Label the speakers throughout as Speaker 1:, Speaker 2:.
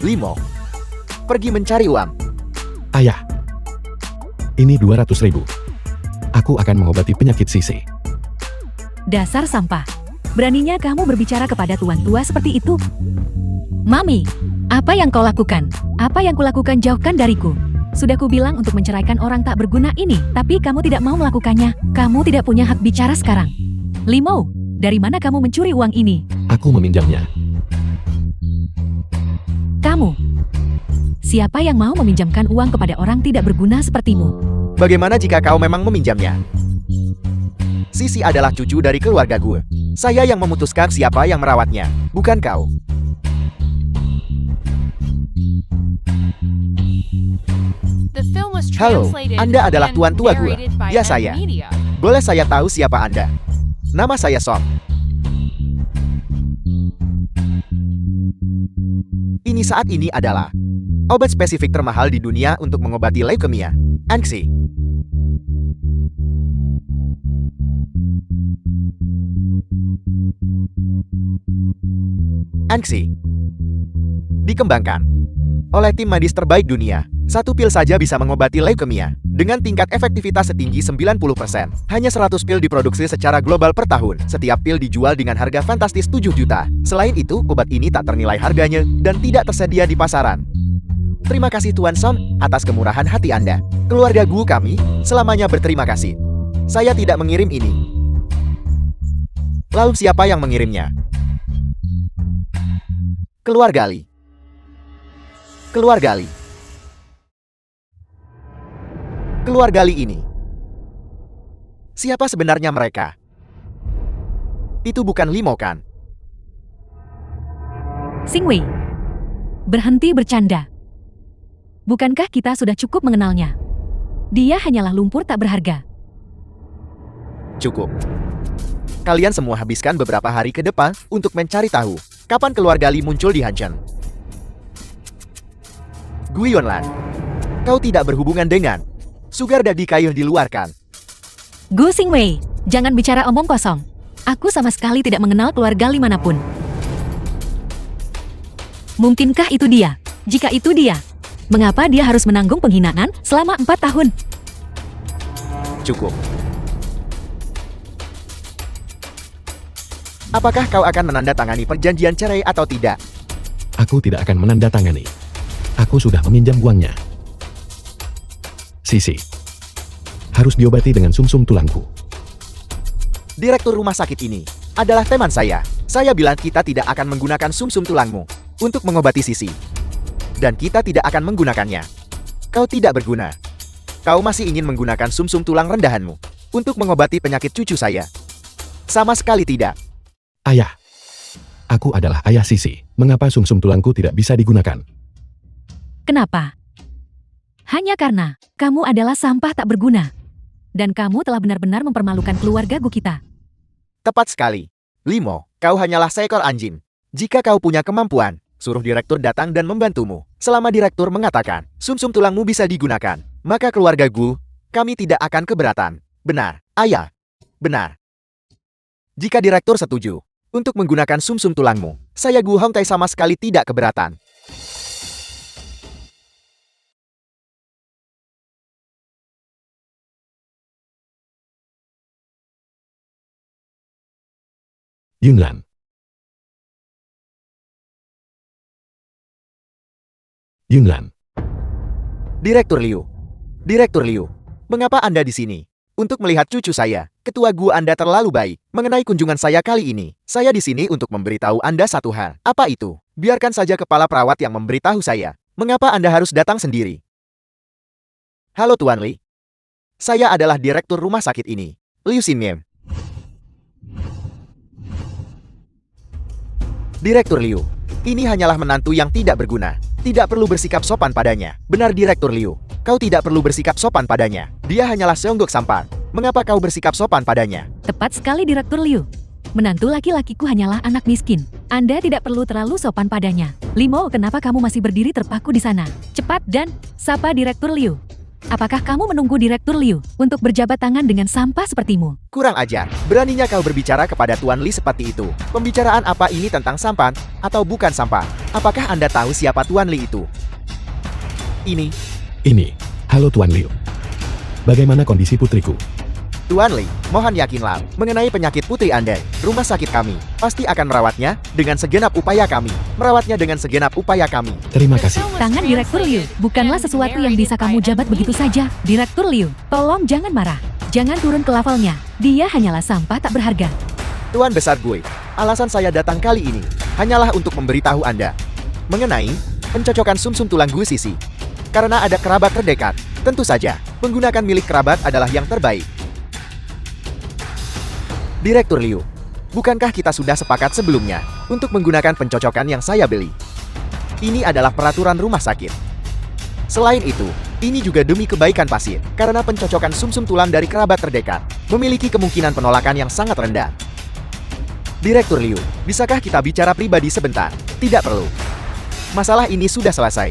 Speaker 1: Limo, pergi mencari uang.
Speaker 2: Ayah, ini 200.000. Aku akan mengobati penyakit Sisi.
Speaker 3: Dasar sampah. Beraninya kamu berbicara kepada tuan tua seperti itu? Mami, apa yang kau lakukan? Apa yang kulakukan jauhkan dariku. Sudah kubilang untuk menceraikan orang tak berguna ini, tapi kamu tidak mau melakukannya. Kamu tidak punya hak bicara sekarang. Limo, dari mana kamu mencuri uang ini?
Speaker 2: Aku meminjamnya.
Speaker 3: Kamu. Siapa yang mau meminjamkan uang kepada orang tidak berguna sepertimu?
Speaker 1: Bagaimana jika kau memang meminjamnya? Sisi adalah cucu dari keluarga gue. Saya yang memutuskan siapa yang merawatnya, bukan kau. Halo, Anda adalah tuan tua gue. Ya saya. Boleh saya tahu siapa Anda? Nama saya Som. Ini saat ini adalah obat spesifik termahal di dunia untuk mengobati leukemia, ANXI. ANXI dikembangkan oleh tim medis terbaik dunia. Satu pil saja bisa mengobati leukemia dengan tingkat efektivitas setinggi 90%. Hanya 100 pil diproduksi secara global per tahun. Setiap pil dijual dengan harga fantastis 7 juta. Selain itu, obat ini tak ternilai harganya dan tidak tersedia di pasaran. Terima kasih Tuan Som atas kemurahan hati Anda. Keluarga Gu kami selamanya berterima kasih. Saya tidak mengirim ini. Lalu siapa yang mengirimnya? Keluarga Li. Keluarga Li. Keluarga Li ini. Siapa sebenarnya mereka? Itu bukan Limo kan?
Speaker 3: Xingwei, berhenti bercanda. Bukankah kita sudah cukup mengenalnya? Dia hanyalah lumpur tak berharga.
Speaker 1: Cukup. Kalian semua habiskan beberapa hari ke depan untuk mencari tahu kapan keluarga Li muncul di Hanchen. Guiyonlan, kau tidak berhubungan dengan Sugar Daddy Kayu di luar kan?
Speaker 3: Gu Xingwei, jangan bicara omong kosong. Aku sama sekali tidak mengenal keluarga Li manapun. Mungkinkah itu dia? Jika itu dia, mengapa dia harus menanggung penghinaan selama 4 tahun?
Speaker 1: Cukup. Apakah kau akan menandatangani perjanjian cerai atau tidak?
Speaker 2: Aku tidak akan menandatangani. Aku sudah meminjam uangnya. Sisi harus diobati dengan sumsum tulangku.
Speaker 1: Direktur rumah sakit ini adalah teman saya. Saya bilang kita tidak akan menggunakan sumsum tulangmu untuk mengobati Sisi. Dan kita tidak akan menggunakannya. Kau tidak berguna. Kau masih ingin menggunakan sumsum tulang rendahanmu untuk mengobati penyakit cucu saya. Sama sekali tidak.
Speaker 2: Ayah, aku adalah ayah Sisi. Mengapa sumsum tulangku tidak bisa digunakan?
Speaker 3: Kenapa? Hanya karena kamu adalah sampah tak berguna. Dan kamu telah benar-benar mempermalukan keluarga Gu kita.
Speaker 1: Tepat sekali. Limo, kau hanyalah seekor anjing. Jika kau punya kemampuan, suruh direktur datang dan membantumu. Selama direktur mengatakan, sumsum tulangmu bisa digunakan, maka keluarga Gu, kami tidak akan keberatan. Benar, ayah. Benar. Jika direktur setuju untuk menggunakan sumsum tulangmu, saya Gu Hongtai sama sekali tidak keberatan.
Speaker 2: Yunlan. Yunlan.
Speaker 1: Direktur Liu. Direktur Liu, mengapa Anda di sini? Untuk melihat cucu saya. Ketua Gu Anda terlalu baik. Mengenai kunjungan saya kali ini, saya di sini untuk memberitahu Anda satu hal. Apa itu? Biarkan saja kepala perawat yang memberitahu saya. Mengapa Anda harus datang sendiri? Halo Tuan Li. Saya adalah direktur rumah sakit ini, Liu Xinmian. Direktur Liu, ini hanyalah menantu yang tidak berguna. Tidak perlu bersikap sopan padanya. Benar Direktur Liu, kau tidak perlu bersikap sopan padanya. Dia hanyalah seonggok sampah. Mengapa kau bersikap sopan padanya?
Speaker 3: Tepat sekali Direktur Liu. Menantu laki-lakiku hanyalah anak miskin. Anda tidak perlu terlalu sopan padanya. Limo, kenapa kamu masih berdiri terpaku di sana? Cepat dan sapa Direktur Liu. Apakah kamu menunggu Direktur Liu untuk berjabat tangan dengan sampah sepertimu?
Speaker 1: Kurang ajar, beraninya kau berbicara kepada Tuan Li seperti itu. Pembicaraan apa ini tentang sampan, atau bukan sampah? Apakah Anda tahu siapa Tuan Li itu? Ini,
Speaker 2: Halo Tuan Liu. Bagaimana kondisi putriku?
Speaker 1: Tuan Li, mohon yakinlah, mengenai penyakit putri Anda, rumah sakit kami pasti akan merawatnya dengan segenap upaya kami.
Speaker 2: Terima kasih.
Speaker 3: Tangan Direktur Liu bukanlah sesuatu yang bisa kamu jabat begitu saja. Direktur Liu, tolong jangan marah. Jangan turun ke levelnya. Dia hanyalah sampah tak berharga.
Speaker 1: Tuan Besar Gue, alasan saya datang kali ini hanyalah untuk memberitahu Anda mengenai pencocokan sumsum tulang Gue Sisi. Karena ada kerabat terdekat, tentu saja menggunakan milik kerabat adalah yang terbaik. Direktur Liu, bukankah kita sudah sepakat sebelumnya untuk menggunakan pencocokan yang saya beli? Ini adalah peraturan rumah sakit. Selain itu, ini juga demi kebaikan pasien, karena pencocokan sumsum tulang dari kerabat terdekat memiliki kemungkinan penolakan yang sangat rendah. Direktur Liu, bisakah kita bicara pribadi sebentar? Tidak perlu. Masalah ini sudah selesai.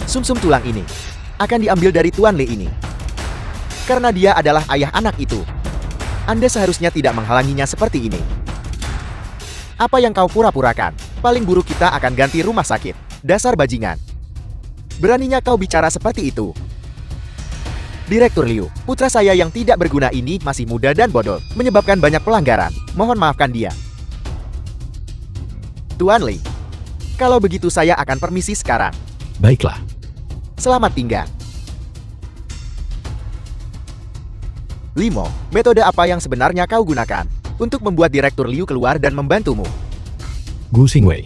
Speaker 1: Sumsum tulang ini akan diambil dari Tuan Li ini. Karena dia adalah ayah anak itu. Anda seharusnya tidak menghalanginya seperti ini. Apa yang kau pura-purakan? Paling buruk kita akan ganti rumah sakit. Dasar bajingan. Beraninya kau bicara seperti itu. Direktur Liu, putra saya yang tidak berguna ini masih muda dan bodoh, menyebabkan banyak pelanggaran. Mohon maafkan dia. Tuan Li, kalau begitu saya akan permisi sekarang.
Speaker 2: Baiklah.
Speaker 1: Selamat tinggal. Limo, metode apa yang sebenarnya kau gunakan untuk membuat Direktur Liu keluar dan membantumu?
Speaker 2: Gu Xingwei.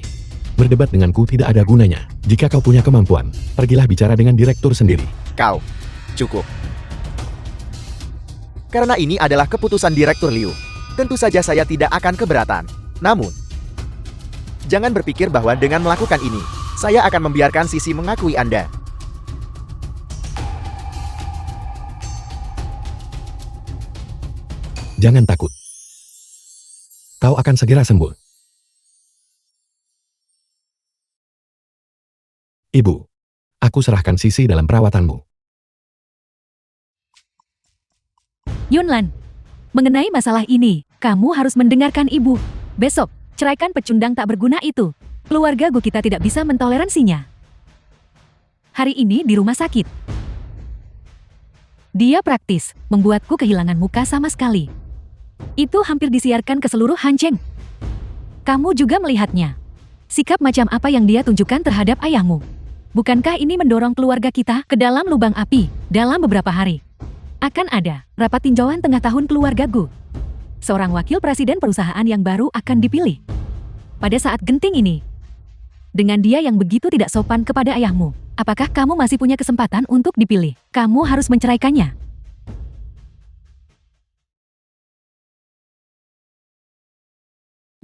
Speaker 2: Berdebat denganku tidak ada gunanya. Jika kau punya kemampuan, pergilah bicara dengan direktur sendiri.
Speaker 1: Kau, cukup. Karena ini adalah keputusan Direktur Liu, tentu saja saya tidak akan keberatan. Namun, jangan berpikir bahwa dengan melakukan ini, saya akan membiarkan Sisi mengakui Anda.
Speaker 2: Jangan takut. Kau akan segera sembuh. Ibu, aku serahkan Sisi dalam perawatanmu.
Speaker 3: Yunlan, mengenai masalah ini, kamu harus mendengarkan ibu. Besok, ceraikan pecundang tak berguna itu. Keluarga Gu kita tidak bisa mentoleransinya. Hari ini di rumah sakit. Dia praktis, membuatku kehilangan muka sama sekali. Itu hampir disiarkan ke seluruh Hancheng. Kamu juga melihatnya. Sikap macam apa yang dia tunjukkan terhadap ayahmu. Bukankah ini mendorong keluarga kita ke dalam lubang api dalam beberapa hari? Akan ada rapat tinjauan tengah tahun keluarga Gu. Seorang wakil presiden perusahaan yang baru akan dipilih. Pada saat genting ini, dengan dia yang begitu tidak sopan kepada ayahmu, apakah kamu masih punya kesempatan untuk dipilih? Kamu harus menceraikannya.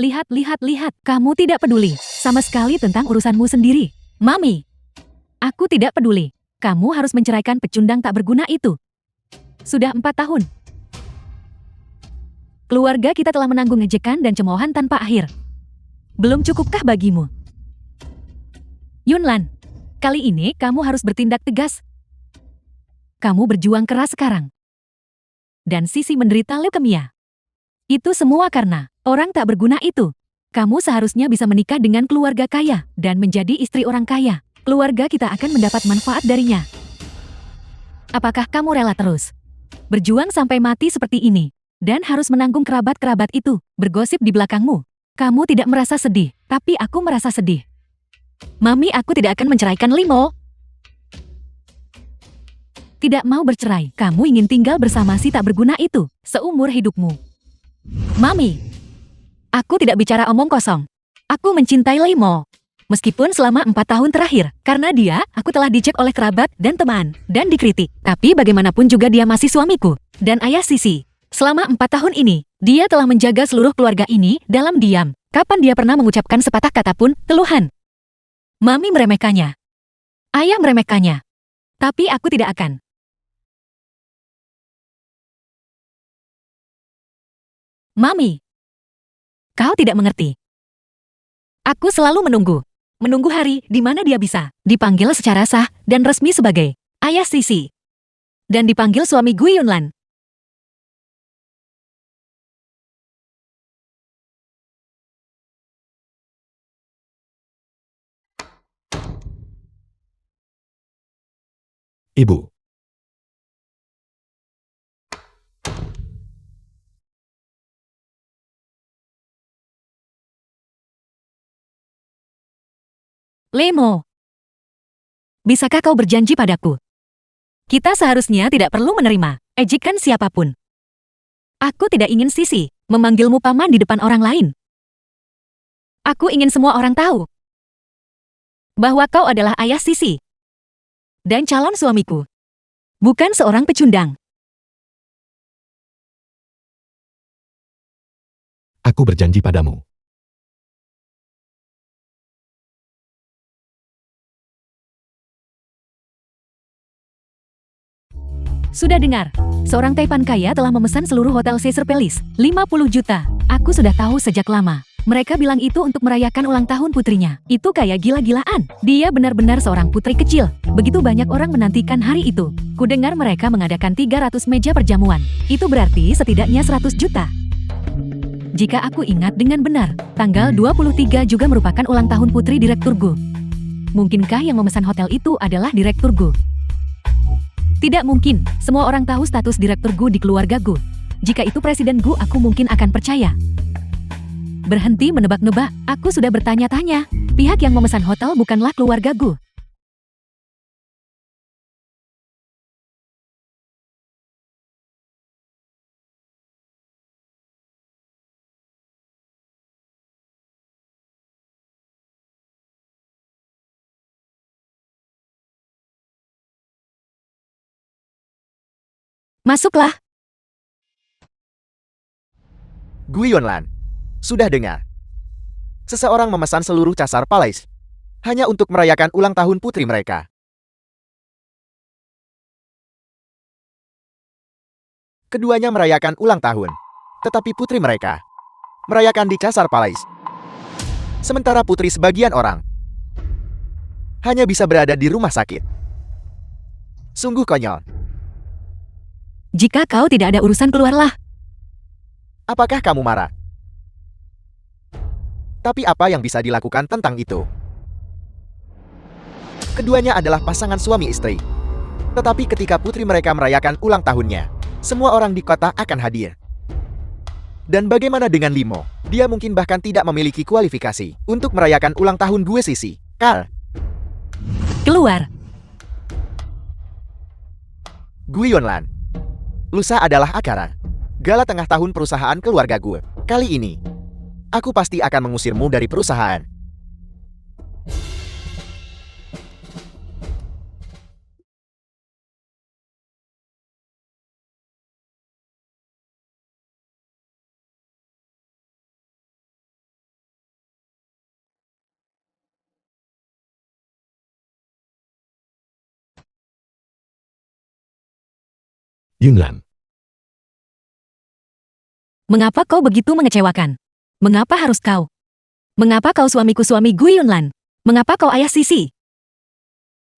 Speaker 3: Lihat, kamu tidak peduli sama sekali tentang urusanmu sendiri. Mami, aku tidak peduli. Kamu harus menceraikan pecundang tak berguna itu. Sudah 4 tahun. Keluarga kita telah menanggung ejekan dan cemoohan tanpa akhir. Belum cukupkah bagimu? Yunlan, kali ini kamu harus bertindak tegas. Kamu berjuang keras sekarang. Dan Sisi menderita leukemia. Itu semua karena orang tak berguna itu. Kamu seharusnya bisa menikah dengan keluarga kaya dan menjadi istri orang kaya. Keluarga kita akan mendapat manfaat darinya. Apakah kamu rela terus berjuang sampai mati seperti ini dan harus menanggung kerabat-kerabat itu bergosip di belakangmu? Kamu tidak merasa sedih, tapi aku merasa sedih. Mami, aku tidak akan menceraikan Limo. Tidak mau bercerai, kamu ingin tinggal bersama si tak berguna itu seumur hidupmu. Mami, aku tidak bicara omong kosong. Aku mencintai Limo. Meskipun selama 4 tahun terakhir, karena dia, aku telah dicek oleh kerabat dan teman, dan dikritik. Tapi bagaimanapun juga dia masih suamiku, dan ayah Sisi. Selama 4 tahun ini, dia telah menjaga seluruh keluarga ini dalam diam. Kapan dia pernah mengucapkan sepatah kata pun keluhan? Mami meremehkannya. Ayah meremehkannya. Tapi aku tidak akan. Mami, kau tidak mengerti. Aku selalu menunggu hari di mana dia bisa dipanggil secara sah dan resmi sebagai ayah Sisi. dan dipanggil suami Gu Yunlan.
Speaker 2: Ibu.
Speaker 3: Lemo, bisakah kau berjanji padaku? Kita seharusnya tidak perlu menerima ejekan siapapun. Aku tidak ingin Sisi memanggilmu paman di depan orang lain. Aku ingin semua orang tahu bahwa kau adalah ayah Sisi dan calon suamiku, bukan seorang pecundang.
Speaker 2: Aku berjanji padamu.
Speaker 3: Sudah dengar, seorang Taipan kaya telah memesan seluruh hotel Caesar Palace, 50 juta. Aku sudah tahu sejak lama. Mereka bilang itu untuk merayakan ulang tahun putrinya. Itu kayak gila-gilaan. Dia benar-benar seorang putri kecil. Begitu banyak orang menantikan hari itu. Kudengar mereka mengadakan 300 meja perjamuan. Itu berarti setidaknya 100 juta. Jika aku ingat dengan benar, tanggal 23 juga merupakan ulang tahun putri Direktur Gu. Mungkinkah yang memesan hotel itu adalah Direktur Gu? Tidak mungkin, semua orang tahu status Direktur Gu di keluarga Gu. Jika itu Presiden Gu, aku mungkin akan percaya. Berhenti menebak-nebak, aku sudah bertanya-tanya. Pihak yang memesan hotel bukanlah keluarga Gu. Masuklah.
Speaker 1: Gu Yunlan. Sudah dengar. Seseorang memesan seluruh Caesar Palace hanya untuk merayakan ulang tahun putri mereka. Keduanya merayakan ulang tahun, tetapi putri mereka merayakan di Caesar Palace. Sementara putri sebagian orang hanya bisa berada di rumah sakit. Sungguh konyol.
Speaker 3: Jika kau tidak ada urusan, keluarlah.
Speaker 1: Apakah kamu marah? Tapi apa yang bisa dilakukan tentang itu? Keduanya adalah pasangan suami istri. Tetapi ketika putri mereka merayakan ulang tahunnya, semua orang di kota akan hadir. Dan bagaimana dengan Limo? Dia mungkin bahkan tidak memiliki kualifikasi untuk merayakan ulang tahun Gu Sisi. Carl.
Speaker 3: Keluar.
Speaker 1: Gu Yunlan. Lusa adalah akara gala tengah tahun perusahaan keluarga gue. Kali ini, aku pasti akan mengusirmu dari perusahaan.
Speaker 2: Yunlan.
Speaker 3: Mengapa kau begitu mengecewakan? Mengapa harus kau? Mengapa kau suamiku suami Gu Yunlan? Mengapa kau ayah Sisi?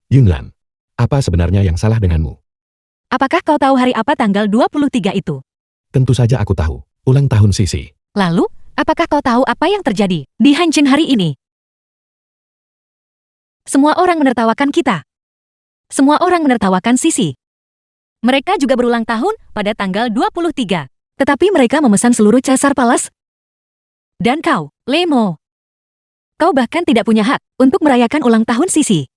Speaker 2: Yunlan. Apa sebenarnya yang salah denganmu?
Speaker 3: Apakah kau tahu hari apa tanggal 23 itu?
Speaker 2: Tentu saja aku tahu. Ulang tahun Sisi.
Speaker 3: Lalu, apakah kau tahu apa yang terjadi di Hanjin hari ini? Semua orang menertawakan kita. Semua orang menertawakan Sisi. Mereka juga berulang tahun pada tanggal 23. Tetapi mereka memesan seluruh Caesar Palace. Dan kau, Lemo. Kau bahkan tidak punya hak untuk merayakan ulang tahun Sisi.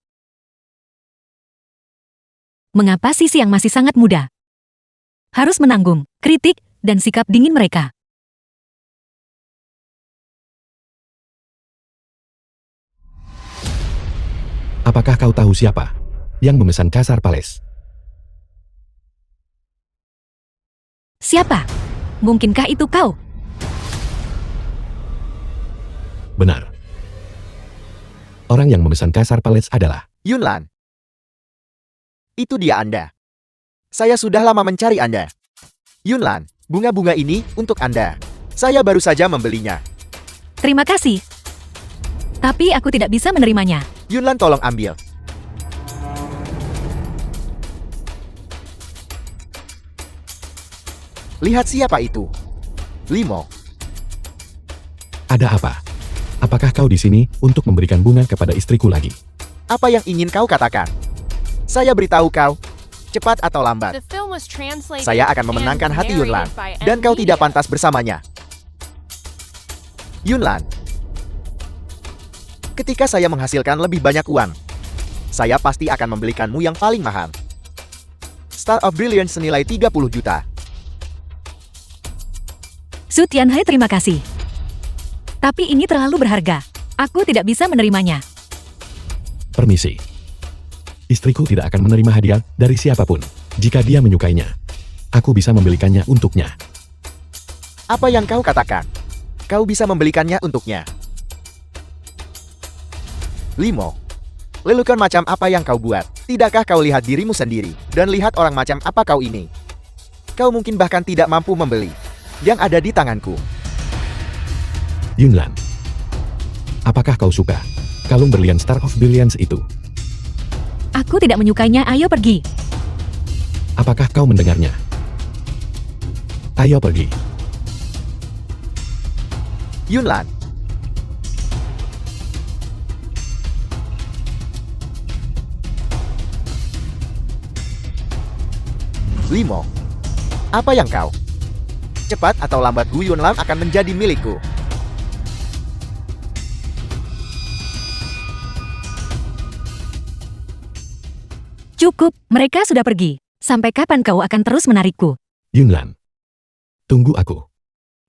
Speaker 3: Mengapa Sisi yang masih sangat muda harus menanggung kritik dan sikap dingin mereka?
Speaker 2: Apakah kau tahu siapa yang memesan Caesar Palace?
Speaker 3: Siapa? Mungkinkah itu kau?
Speaker 2: Benar. Orang yang memesan Caesar Palace adalah
Speaker 1: Yunlan. Itu dia Anda. Saya sudah lama mencari Anda. Yunlan, bunga-bunga ini untuk Anda. Saya baru saja membelinya.
Speaker 3: Terima kasih. Tapi aku tidak bisa menerimanya.
Speaker 1: Yunlan, tolong ambil. Lihat siapa itu. Limo.
Speaker 2: Ada apa? Apakah kau di sini untuk memberikan bunga kepada istriku lagi?
Speaker 1: Apa yang ingin kau katakan? Saya beritahu kau, cepat atau lambat, saya akan memenangkan hati Yunlan, dan kau tidak pantas bersamanya. Yunlan, ketika saya menghasilkan lebih banyak uang, saya pasti akan membelikanmu yang paling mahal. Star of Brilliance senilai 30 juta.
Speaker 3: Su Tianhai, terima kasih. Tapi ini terlalu berharga. Aku tidak bisa menerimanya.
Speaker 2: Permisi. Istriku tidak akan menerima hadiah dari siapapun. Jika dia menyukainya, aku bisa membelikannya untuknya.
Speaker 1: Apa yang kau katakan? Kau bisa membelikannya untuknya. Limo, lelucon macam apa yang kau buat? Tidakkah kau lihat dirimu sendiri, dan lihat orang macam apa kau ini? Kau mungkin bahkan tidak mampu membeli yang ada di tanganku.
Speaker 2: Yunlan, apakah kau suka kalung berlian Star of Brilliance itu?
Speaker 3: Aku tidak menyukainya, ayo pergi.
Speaker 2: Apakah kau mendengarnya? Ayo pergi.
Speaker 1: Yunlan, Limo, apa yang kau? Cepat atau lambat Gu Yunlan akan menjadi milikku.
Speaker 3: Cukup, mereka sudah pergi. Sampai kapan kau akan terus menarikku?
Speaker 2: Yunlan, tunggu aku.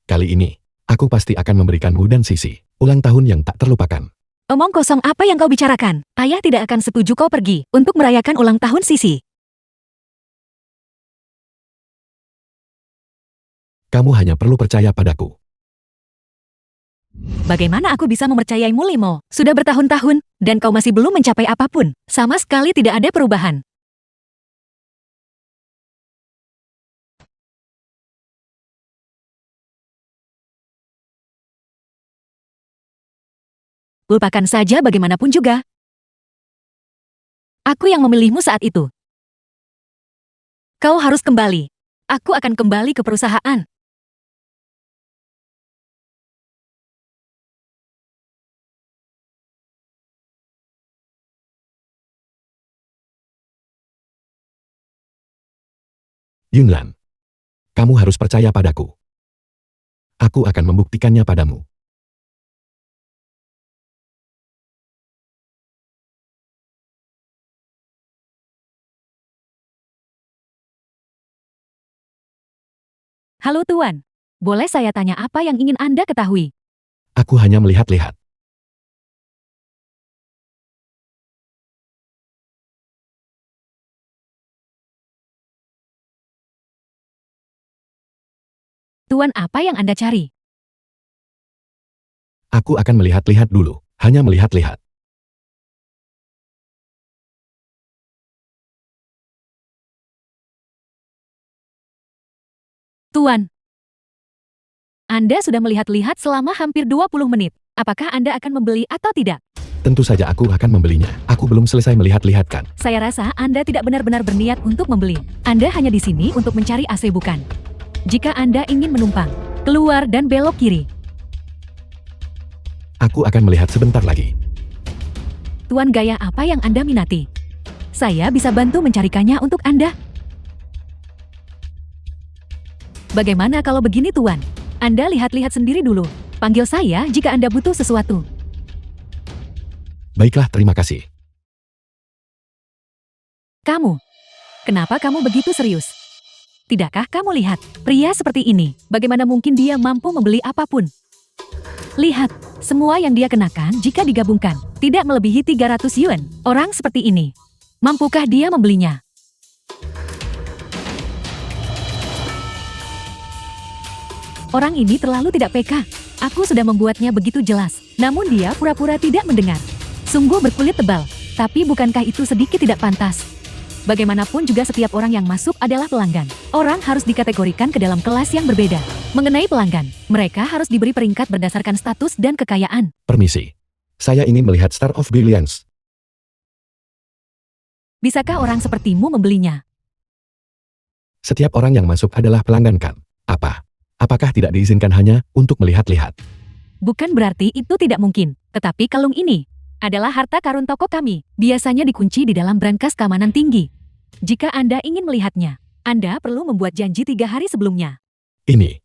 Speaker 2: Kali ini, aku pasti akan memberikanmu dan Sisi ulang tahun yang tak terlupakan.
Speaker 3: Omong kosong, apa yang kau bicarakan? Ayah tidak akan setuju kau pergi untuk merayakan ulang tahun Sisi.
Speaker 2: Kamu hanya perlu percaya padaku.
Speaker 3: Bagaimana aku bisa mempercayaimu, Limo? Sudah bertahun-tahun, dan kau masih belum mencapai apapun. Sama sekali tidak ada perubahan. Lupakan saja bagaimanapun juga. Aku yang memilihmu saat itu. Kau harus kembali. Aku akan kembali ke perusahaan.
Speaker 2: Yunlan, kamu harus percaya padaku. Aku akan membuktikannya padamu.
Speaker 3: Halo Tuan, boleh saya tanya apa yang ingin Anda ketahui?
Speaker 2: Aku hanya melihat-lihat.
Speaker 3: Tuan, apa yang Anda cari?
Speaker 2: Aku akan melihat-lihat dulu, hanya melihat-lihat.
Speaker 3: Tuan, Anda sudah melihat-lihat selama hampir 20 menit. Apakah Anda akan membeli atau tidak?
Speaker 2: Tentu saja aku akan membelinya. Aku belum selesai melihat-lihat kan.
Speaker 3: Saya rasa Anda tidak benar-benar berniat untuk membeli. Anda hanya di sini untuk mencari AC, bukan? Jika Anda ingin menumpang, keluar dan belok kiri.
Speaker 2: Aku akan melihat sebentar lagi.
Speaker 3: Tuan, gaya apa yang Anda minati? Saya bisa bantu mencarikannya untuk Anda. Bagaimana kalau begini, Tuan? Anda lihat-lihat sendiri dulu. Panggil saya jika Anda butuh sesuatu.
Speaker 2: Baiklah, terima kasih.
Speaker 3: Kamu, kenapa kamu begitu serius? Tidakkah kamu lihat, pria seperti ini, bagaimana mungkin dia mampu membeli apapun? Lihat, semua yang dia kenakan jika digabungkan, tidak melebihi 300 yuan. Orang seperti ini, mampukah dia membelinya? Orang ini terlalu tidak peka. Aku sudah membuatnya begitu jelas, namun dia pura-pura tidak mendengar. Sungguh berkulit tebal, tapi bukankah itu sedikit tidak pantas? Bagaimanapun juga setiap orang yang masuk adalah pelanggan. Orang harus dikategorikan ke dalam kelas yang berbeda. Mengenai pelanggan, mereka harus diberi peringkat berdasarkan status dan kekayaan.
Speaker 2: Permisi. Saya ingin melihat Star of Brilliance.
Speaker 3: Bisakah orang sepertimu membelinya?
Speaker 2: Setiap orang yang masuk adalah pelanggan kan? Apa? Apakah tidak diizinkan hanya untuk melihat-lihat?
Speaker 3: Bukan berarti itu tidak mungkin, tetapi kalung ini adalah harta karun toko kami. Biasanya dikunci di dalam brankas keamanan tinggi. Jika Anda ingin melihatnya, Anda perlu membuat janji 3 hari sebelumnya.
Speaker 2: Ini,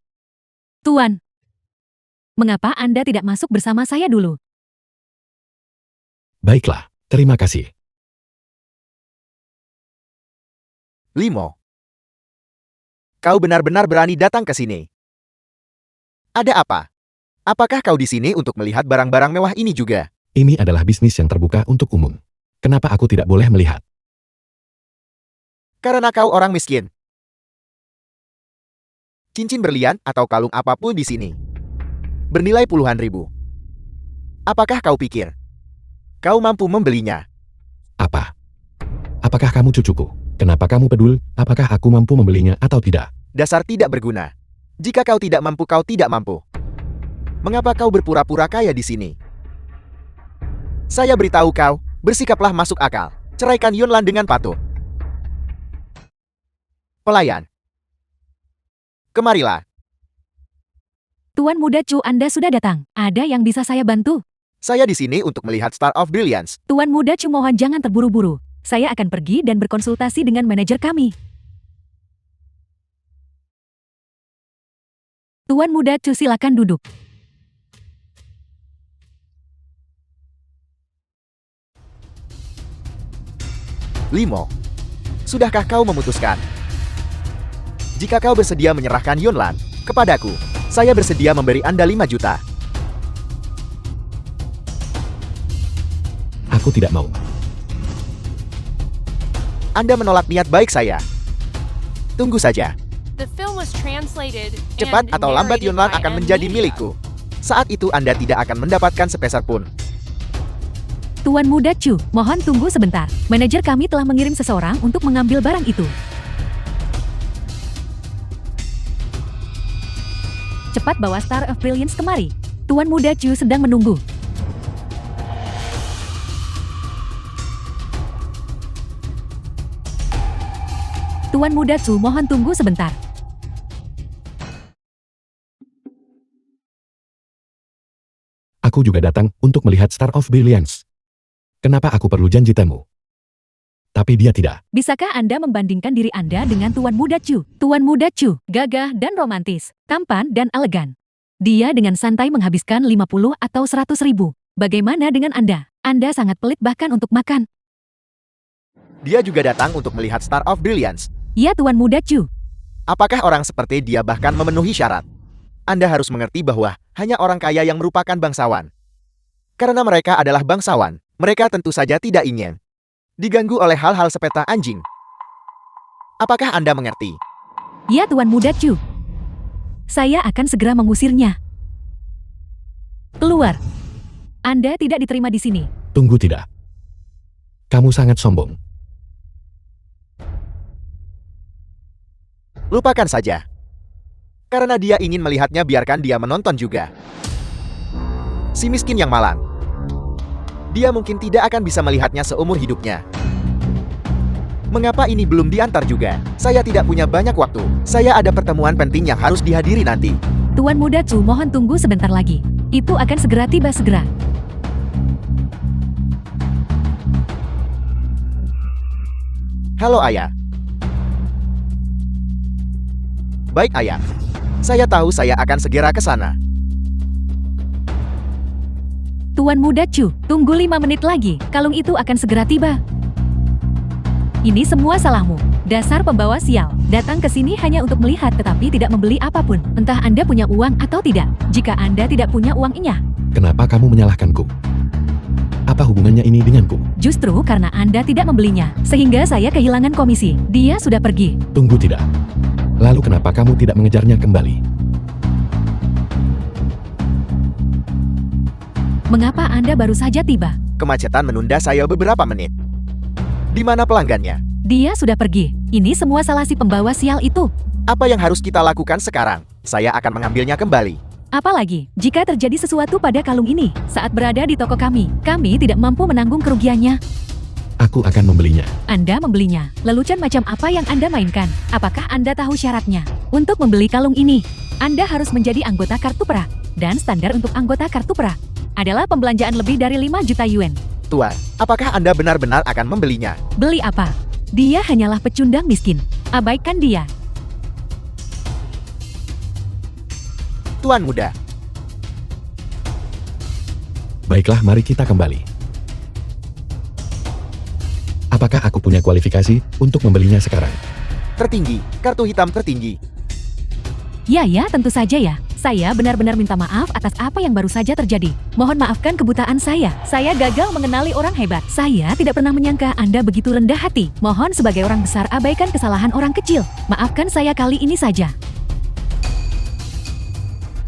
Speaker 3: Tuan, mengapa Anda tidak masuk bersama saya dulu?
Speaker 2: baiklah, terima kasih.
Speaker 1: Limo. Kau benar-benar berani datang ke sini. Ada apa? Apakah kau di sini untuk melihat barang-barang mewah ini juga?
Speaker 2: Ini adalah bisnis yang terbuka untuk umum. Kenapa aku tidak boleh melihat?
Speaker 1: Karena kau orang miskin. Cincin berlian atau kalung apapun di sini bernilai puluhan ribu. Apakah kau pikir kau mampu membelinya?
Speaker 2: Apa? Apakah kamu cucuku? Kenapa kamu peduli apakah aku mampu membelinya atau tidak?
Speaker 1: Dasar tidak berguna. Jika kau tidak mampu, kau tidak mampu. Mengapa kau berpura-pura kaya di sini? Saya beritahu kau, bersikaplah masuk akal. Ceraikan Yunlan dengan patuh. Pelayan. Kemarilah.
Speaker 3: Tuan muda Chu, Anda sudah datang. Ada yang bisa saya bantu?
Speaker 1: Saya di sini untuk melihat Star of Brilliance.
Speaker 3: Tuan muda Chu, mohon jangan terburu-buru. Saya akan pergi dan berkonsultasi dengan manajer kami. Tuan muda Chu, silakan duduk.
Speaker 1: Limo. Sudahkah kau memutuskan? Jika kau bersedia menyerahkan Yunlan kepadaku, saya bersedia memberi Anda 5 juta.
Speaker 2: Aku tidak mau.
Speaker 1: Anda menolak niat baik saya. Tunggu saja. Cepat atau lambat Yunlan akan menjadi milikku. Saat itu Anda tidak akan mendapatkan sepeser pun.
Speaker 3: Tuan muda Chu, mohon tunggu sebentar. Manajer kami telah mengirim seseorang untuk mengambil barang itu. Cepat bawa Star of Brilliance kemari. Tuan muda Chu sedang menunggu. Tuan muda Chu, mohon tunggu sebentar.
Speaker 2: Aku juga datang untuk melihat Star of Brilliance. Kenapa aku perlu janji temu? Tapi dia tidak.
Speaker 3: Bisakah Anda membandingkan diri Anda dengan Tuan muda Chu? Tuan muda Chu, gagah dan romantis, tampan dan elegan. Dia dengan santai menghabiskan 50 atau 100 ribu. Bagaimana dengan Anda? Anda sangat pelit bahkan untuk makan.
Speaker 1: Dia juga datang untuk melihat Star of Brilliance.
Speaker 3: Ya Tuan muda Chu.
Speaker 1: Apakah orang seperti dia bahkan memenuhi syarat? Anda harus mengerti bahwa hanya orang kaya yang merupakan bangsawan. Karena mereka adalah bangsawan, mereka tentu saja tidak ingin diganggu oleh hal-hal sepeta anjing. Apakah Anda mengerti?
Speaker 3: Ya Tuan muda Chu. Saya akan segera mengusirnya. Keluar. Anda tidak diterima di sini.
Speaker 2: Tunggu tidak. Kamu sangat sombong.
Speaker 1: Lupakan saja. Karena dia ingin melihatnya, biarkan dia menonton juga. Si miskin yang malang. Dia mungkin tidak akan bisa melihatnya seumur hidupnya. Mengapa ini belum diantar juga? Saya tidak punya banyak waktu. Saya ada pertemuan penting yang harus dihadiri nanti.
Speaker 3: Tuan muda Chu, mohon tunggu sebentar lagi. Itu akan segera tiba segera.
Speaker 1: Halo ayah. Baik ayah. Saya tahu saya akan segera ke sana.
Speaker 3: Tuan muda Chu, tunggu 5 menit lagi. Kalung itu akan segera tiba. Ini semua salahmu. Dasar pembawa sial. Datang ke sini hanya untuk melihat tetapi tidak membeli apapun. Entah Anda punya uang atau tidak. Jika Anda tidak punya uangnya,
Speaker 2: Kenapa kamu menyalahkanku? Apa hubungannya ini denganku?
Speaker 3: justru karena Anda tidak membelinya, sehingga saya kehilangan komisi. Dia sudah pergi.
Speaker 2: Tunggu tidak. Lalu kenapa kamu tidak mengejarnya kembali?
Speaker 3: Mengapa Anda baru saja tiba?
Speaker 1: Kemacetan menunda saya beberapa menit. Di mana pelanggannya?
Speaker 3: Dia sudah pergi. Ini semua salah si pembawa sial itu.
Speaker 1: Apa yang harus kita lakukan sekarang? Saya akan mengambilnya kembali.
Speaker 3: Apalagi, jika terjadi sesuatu pada kalung ini, saat berada di toko kami tidak mampu menanggung kerugiannya.
Speaker 2: Aku akan membelinya.
Speaker 3: Anda membelinya. Lelucon macam apa yang Anda mainkan? Apakah Anda tahu syaratnya? Untuk membeli kalung ini, Anda harus menjadi anggota kartu pra. Dan standar untuk anggota kartu pra adalah pembelanjaan lebih dari 5 juta yuan.
Speaker 1: Tuan, apakah Anda benar-benar akan membelinya?
Speaker 3: Beli apa? Dia hanyalah pecundang miskin. Abaikan dia.
Speaker 1: Tuan muda,
Speaker 2: Baiklah, mari kita kembali. Apakah aku punya kualifikasi untuk membelinya sekarang?
Speaker 1: tertinggi, kartu hitam tertinggi.
Speaker 3: Ya, tentu saja ya. Saya benar-benar minta maaf atas apa yang baru saja terjadi. Mohon maafkan kebutaan saya. Saya gagal mengenali orang hebat. Saya tidak pernah menyangka Anda begitu rendah hati. Mohon sebagai orang besar abaikan kesalahan orang kecil. Maafkan saya kali ini saja.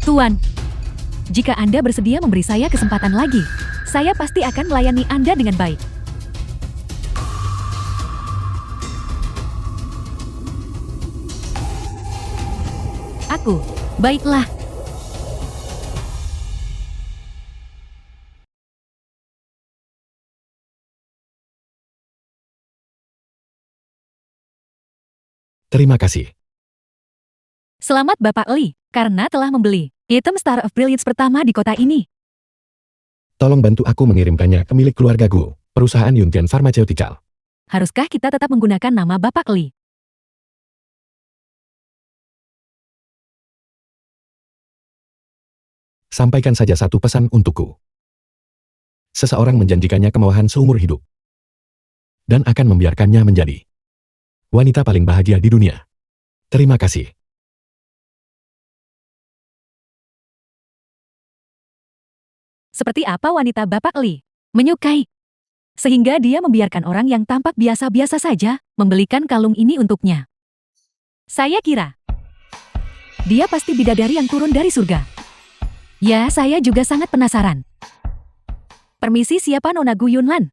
Speaker 3: Tuan, jika Anda bersedia memberi saya kesempatan lagi, saya pasti akan melayani Anda dengan baik. Baiklah.
Speaker 2: Terima kasih.
Speaker 3: Selamat Bapak Li, karena telah membeli item Star of Brilliance pertama di kota ini.
Speaker 2: Tolong bantu aku mengirimkannya ke milik keluargaku, perusahaan Yuntian Pharmaceutical.
Speaker 3: Haruskah kita tetap menggunakan nama Bapak Li?
Speaker 2: Sampaikan saja satu pesan untukku. Seseorang menjanjikannya kemewahan seumur hidup. Dan akan membiarkannya menjadi wanita paling bahagia di dunia. Terima kasih.
Speaker 3: Seperti apa wanita Bapak Li? Menyukai. Sehingga dia membiarkan orang yang tampak biasa-biasa saja membelikan kalung ini untuknya. Saya kira dia pasti bidadari yang turun dari surga. Ya, saya juga sangat penasaran. Permisi, siapa Nona Gu Yunlan?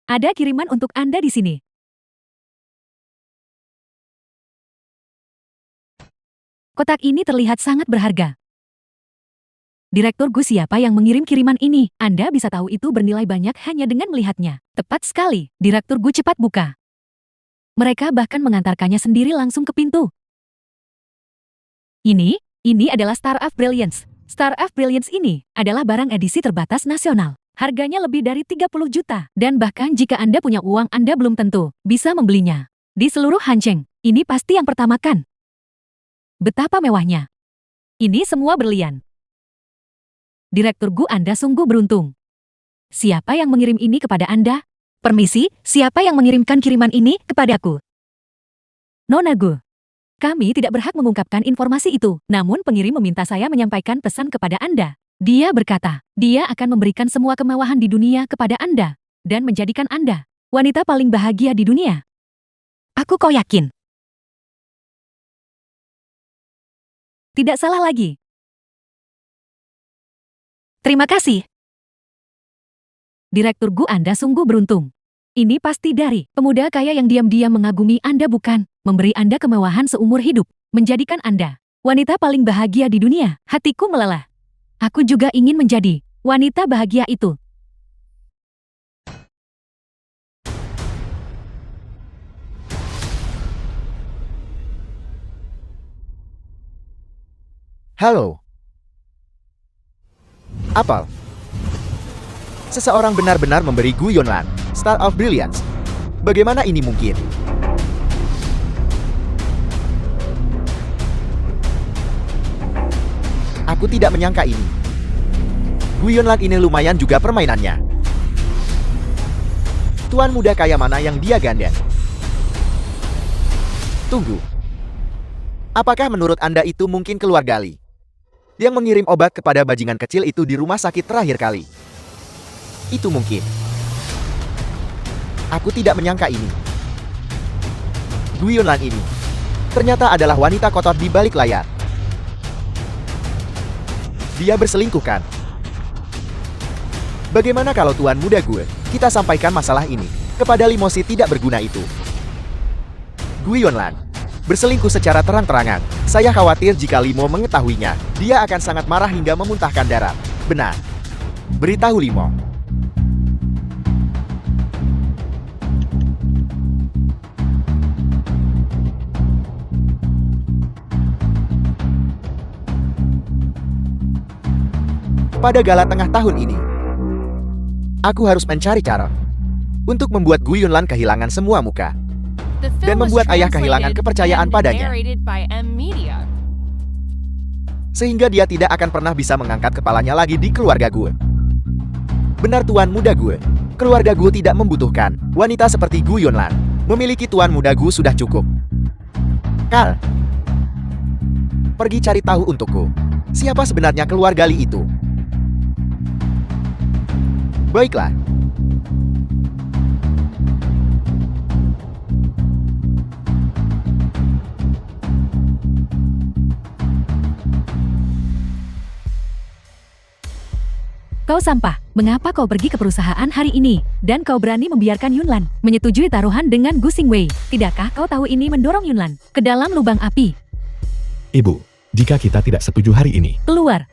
Speaker 3: Ada kiriman untuk Anda di sini. Kotak ini terlihat sangat berharga. Direktur Gu, siapa yang mengirim kiriman ini? Anda bisa tahu itu bernilai banyak hanya dengan melihatnya. Tepat sekali, Direktur Gu cepat buka. Mereka bahkan mengantarkannya sendiri langsung ke pintu. Ini adalah Star of Brilliance. Star of Brilliance ini adalah barang edisi terbatas nasional. Harganya lebih dari 30 juta. Dan bahkan jika Anda punya uang, Anda belum tentu bisa membelinya. Di seluruh Hancheng, ini pasti yang pertama kan? Betapa mewahnya. Ini semua berlian. Direktur Gu, Anda sungguh beruntung. Siapa yang mengirim ini kepada Anda? Permisi, siapa yang mengirimkan kiriman ini kepadaku? Nona Gu. Kami tidak berhak mengungkapkan informasi itu, namun pengirim meminta saya menyampaikan pesan kepada Anda. Dia berkata, dia akan memberikan semua kemewahan di dunia kepada Anda, dan menjadikan Anda wanita paling bahagia di dunia. Aku kok yakin. Tidak salah lagi. Terima kasih. Direktur Gu, Anda sungguh beruntung. Ini pasti dari pemuda kaya yang diam-diam mengagumi Anda, bukan? Memberi Anda kemewahan seumur hidup, menjadikan Anda wanita paling bahagia di dunia. Hatiku meleleh. Aku juga ingin menjadi wanita bahagia itu.
Speaker 1: Halo. Apel. Seseorang benar-benar memberi Gu Yunlan Star of Brilliance. Bagaimana ini mungkin? Aku tidak menyangka ini. Gu Yunlan ini lumayan juga permainannya. Tuan muda kaya mana yang dia ganden? Tunggu. Apakah menurut Anda itu mungkin keluarga Li yang mengirim obat kepada bajingan kecil itu di rumah sakit terakhir kali? Itu mungkin. Aku tidak menyangka ini. Gu Yunlan ini ternyata adalah wanita kotor di balik layar. Dia berselingkuh kan? Bagaimana kalau Tuan muda gue, kita sampaikan masalah ini kepada Limosi tidak berguna itu? Gu Yunlan berselingkuh secara terang-terangan. Saya khawatir jika Limo mengetahuinya, dia akan sangat marah hingga memuntahkan darah. Benar. Beritahu Limo. pada gala tengah tahun ini. Aku harus mencari cara untuk membuat Gu Yunlan kehilangan semua muka dan membuat ayah kehilangan kepercayaan padanya, sehingga dia tidak akan pernah bisa mengangkat kepalanya lagi di keluarga Gu. Benar tuan muda Gu, keluarga Gu tidak membutuhkan wanita seperti Gu Yunlan. Memiliki tuan muda Gu sudah cukup. Kal, pergi cari tahu untukku, siapa sebenarnya keluarga Li itu. Baiklah.
Speaker 3: Kau sampah, mengapa kau pergi ke perusahaan hari ini? Dan kau berani membiarkan Yunlan menyetujui taruhan dengan Gu Xingwei. Tidakkah kau tahu ini mendorong Yunlan ke dalam lubang api?
Speaker 2: Ibu, jika kita tidak setuju hari ini,
Speaker 3: Keluar.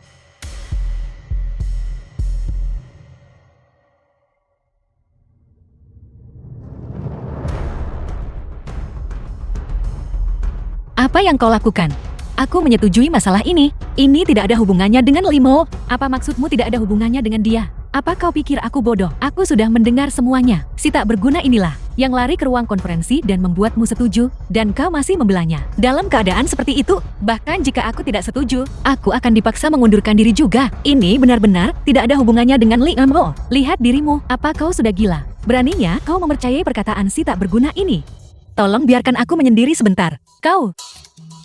Speaker 3: Apa yang kau lakukan? Aku menyetujui masalah ini. Ini tidak ada hubungannya dengan Limo. Apa maksudmu tidak ada hubungannya dengan dia? Apa kau pikir aku bodoh? Aku sudah mendengar semuanya. Si tak berguna inilah yang lari ke ruang konferensi dan membuatmu setuju, dan kau masih membelanya. Dalam keadaan seperti itu, bahkan jika aku tidak setuju, aku akan dipaksa mengundurkan diri juga. Ini benar-benar tidak ada hubungannya dengan Li Mo. Lihat dirimu, apa kau sudah gila? Beraninya kau mempercayai perkataan si tak berguna ini? Tolong biarkan aku menyendiri sebentar. Kau...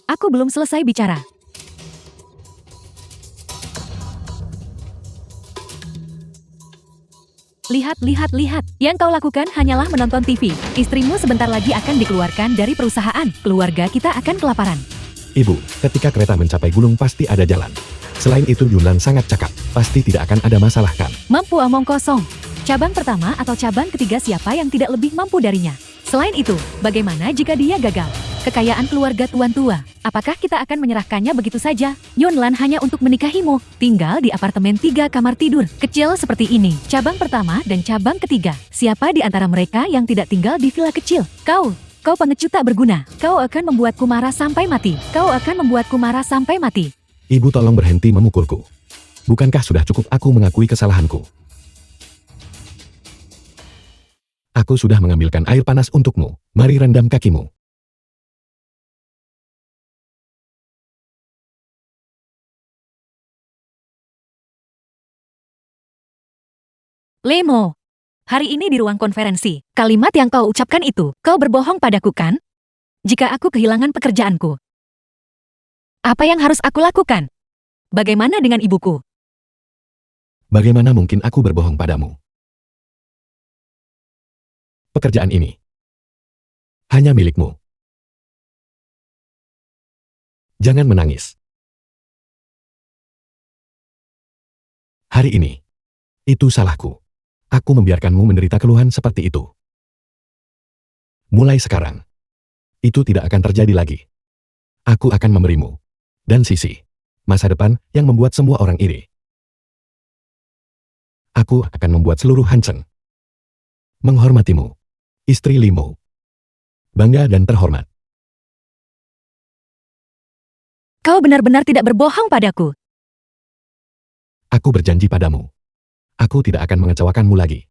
Speaker 3: Aku belum selesai bicara. Lihat. Yang kau lakukan hanyalah menonton TV. Istrimu sebentar lagi akan dikeluarkan dari perusahaan. Keluarga kita akan kelaparan.
Speaker 2: Ibu, ketika kereta mencapai gulung pasti ada jalan. Selain itu Yunlan sangat cakap, pasti tidak akan ada masalah kan?
Speaker 3: Mampu omong kosong. Cabang pertama atau cabang ketiga siapa yang tidak lebih mampu darinya? Selain itu, bagaimana jika dia gagal? Kekayaan keluarga tuan tua, apakah kita akan menyerahkannya begitu saja? Yunlan hanya untuk menikahimu, tinggal di apartemen 3 kamar tidur, kecil seperti ini. Cabang pertama dan cabang ketiga, siapa di antara mereka yang tidak tinggal di villa kecil? Kau pengecut tak berguna. Kau akan membuatku marah sampai mati.
Speaker 2: Ibu tolong berhenti memukulku. Bukankah sudah cukup aku mengakui kesalahanku? Aku sudah mengambilkan air panas untukmu. Mari rendam kakimu.
Speaker 3: Lemo, hari ini di ruang konferensi, kalimat yang kau ucapkan itu, kau berbohong padaku kan? Jika aku kehilangan pekerjaanku, apa yang harus aku lakukan? Bagaimana dengan ibuku?
Speaker 2: Bagaimana mungkin aku berbohong padamu? Pekerjaan ini hanya milikmu. Jangan menangis. Hari ini, itu salahku. Aku membiarkanmu menderita keluhan seperti itu. Mulai sekarang, itu tidak akan terjadi lagi. Aku akan memberimu, dan Sisi, masa depan yang membuat semua orang iri. Aku akan membuat seluruh Hanzheng menghormatimu, istri Limo. Bangga dan terhormat.
Speaker 3: Kau benar-benar tidak berbohong padaku.
Speaker 2: Aku berjanji padamu. Aku tidak akan mengecewakanmu lagi.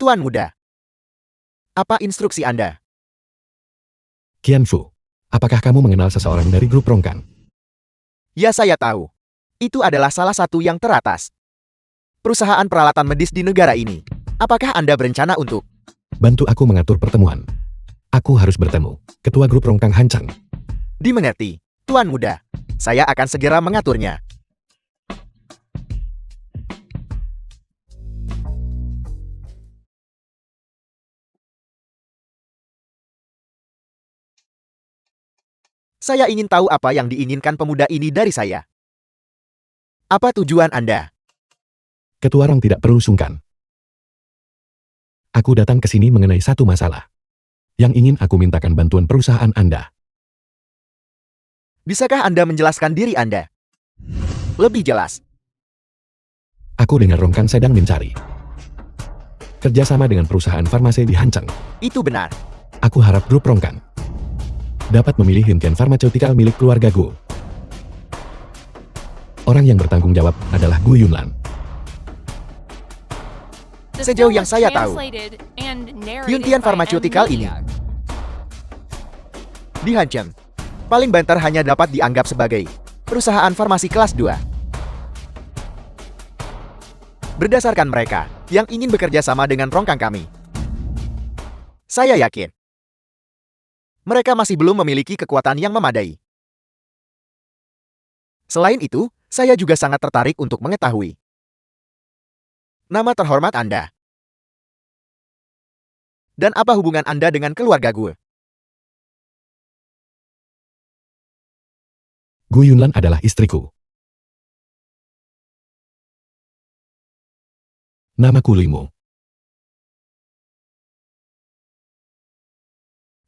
Speaker 1: Tuan muda, apa instruksi Anda?
Speaker 2: Qianfu, apakah kamu mengenal seseorang dari grup Rongkang?
Speaker 1: Ya, saya tahu. Itu adalah salah satu yang teratas perusahaan peralatan medis di negara ini. Apakah Anda berencana untuk
Speaker 2: Bantu aku mengatur pertemuan. Aku harus bertemu Ketua Grup Rongkang Hanzheng.
Speaker 1: dimengerti, Tuan muda? Saya akan segera mengaturnya. Saya ingin tahu apa yang diinginkan pemuda ini dari saya. Apa tujuan Anda?
Speaker 2: Ketua Rong tidak perlu sungkan. Aku datang ke sini mengenai satu masalah. Yang ingin aku mintakan bantuan perusahaan Anda.
Speaker 1: Bisakah Anda menjelaskan diri Anda? Lebih jelas.
Speaker 2: Aku dengar Rong Kang sedang mencari kerjasama dengan perusahaan farmasi di Hancheng.
Speaker 1: Itu benar.
Speaker 2: Aku harap grup Rong Kang dapat memilih Yuntian Pharmaceutical milik keluarga Gu. Orang yang bertanggung jawab adalah Gu Yunlan.
Speaker 1: Sejauh yang saya tahu, Yuntian Pharmaceutical ini di Hancheng, paling banter hanya dapat dianggap sebagai perusahaan farmasi kelas 2. Berdasarkan mereka yang ingin bekerja sama dengan Rong Kang kami, saya yakin mereka masih belum memiliki kekuatan yang memadai. Selain itu, saya juga sangat tertarik untuk mengetahui nama terhormat Anda. Dan apa hubungan Anda dengan keluarga Gue?
Speaker 2: Gu Yunlan adalah istriku. Namaku Limu.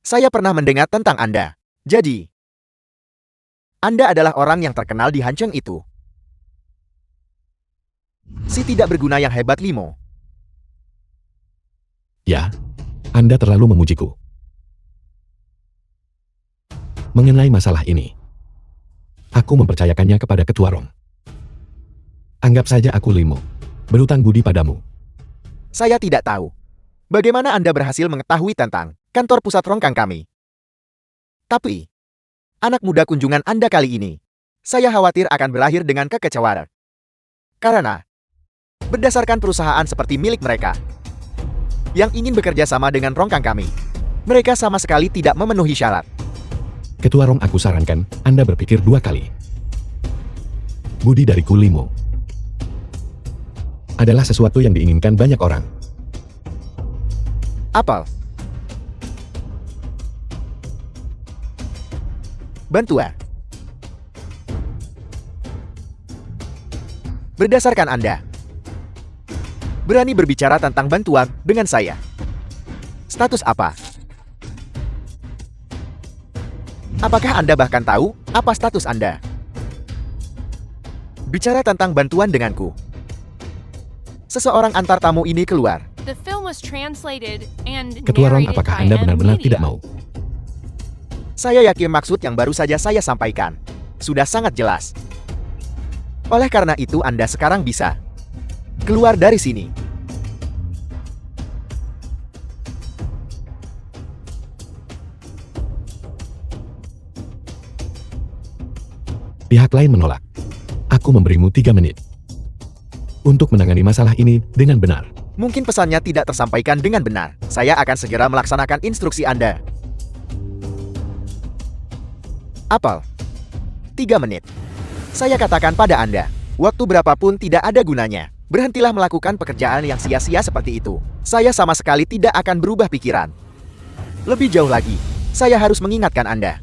Speaker 1: Saya pernah mendengar tentang Anda. Jadi, Anda adalah orang yang terkenal di Hancheng itu. Si tidak berguna yang hebat Limo.
Speaker 2: Ya, Anda terlalu memujiku. Mengenai masalah ini, aku mempercayakannya kepada Ketua Rong. Anggap saja aku Limu, berutang budi padamu.
Speaker 1: Saya tidak tahu. Bagaimana Anda berhasil mengetahui tentang kantor pusat Rong Kang kami? Tapi, anak muda kunjungan Anda kali ini, saya khawatir akan berakhir dengan kekecewaan. Karena, berdasarkan perusahaan seperti milik mereka, yang ingin bekerja sama dengan Rong Kang kami, mereka sama sekali tidak memenuhi syarat.
Speaker 2: Ketua Rong, aku sarankan Anda berpikir 2 kali. Budi dari Kulimo adalah sesuatu yang diinginkan banyak orang.
Speaker 1: Apel. Bantuan. Berdasarkan Anda berani berbicara tentang bantuan dengan saya. Status apa? Apakah Anda bahkan tahu apa status Anda? Bicara tentang bantuan denganku. Seseorang antar tamu ini keluar.
Speaker 2: Ketua Rong, apakah Anda benar-benar tidak mau?
Speaker 1: Saya yakin maksud yang baru saja saya sampaikan sudah sangat jelas. Oleh karena itu Anda sekarang bisa keluar dari sini.
Speaker 2: Pihak lain menolak. Aku memberimu 3 menit untuk menangani masalah ini dengan benar.
Speaker 1: Mungkin pesannya tidak tersampaikan dengan benar. Saya akan segera melaksanakan instruksi Anda. Apel. 3 menit. Saya katakan pada Anda, waktu berapapun tidak ada gunanya. Berhentilah melakukan pekerjaan yang sia-sia seperti itu. Saya sama sekali tidak akan berubah pikiran. Lebih jauh lagi, saya harus mengingatkan Anda.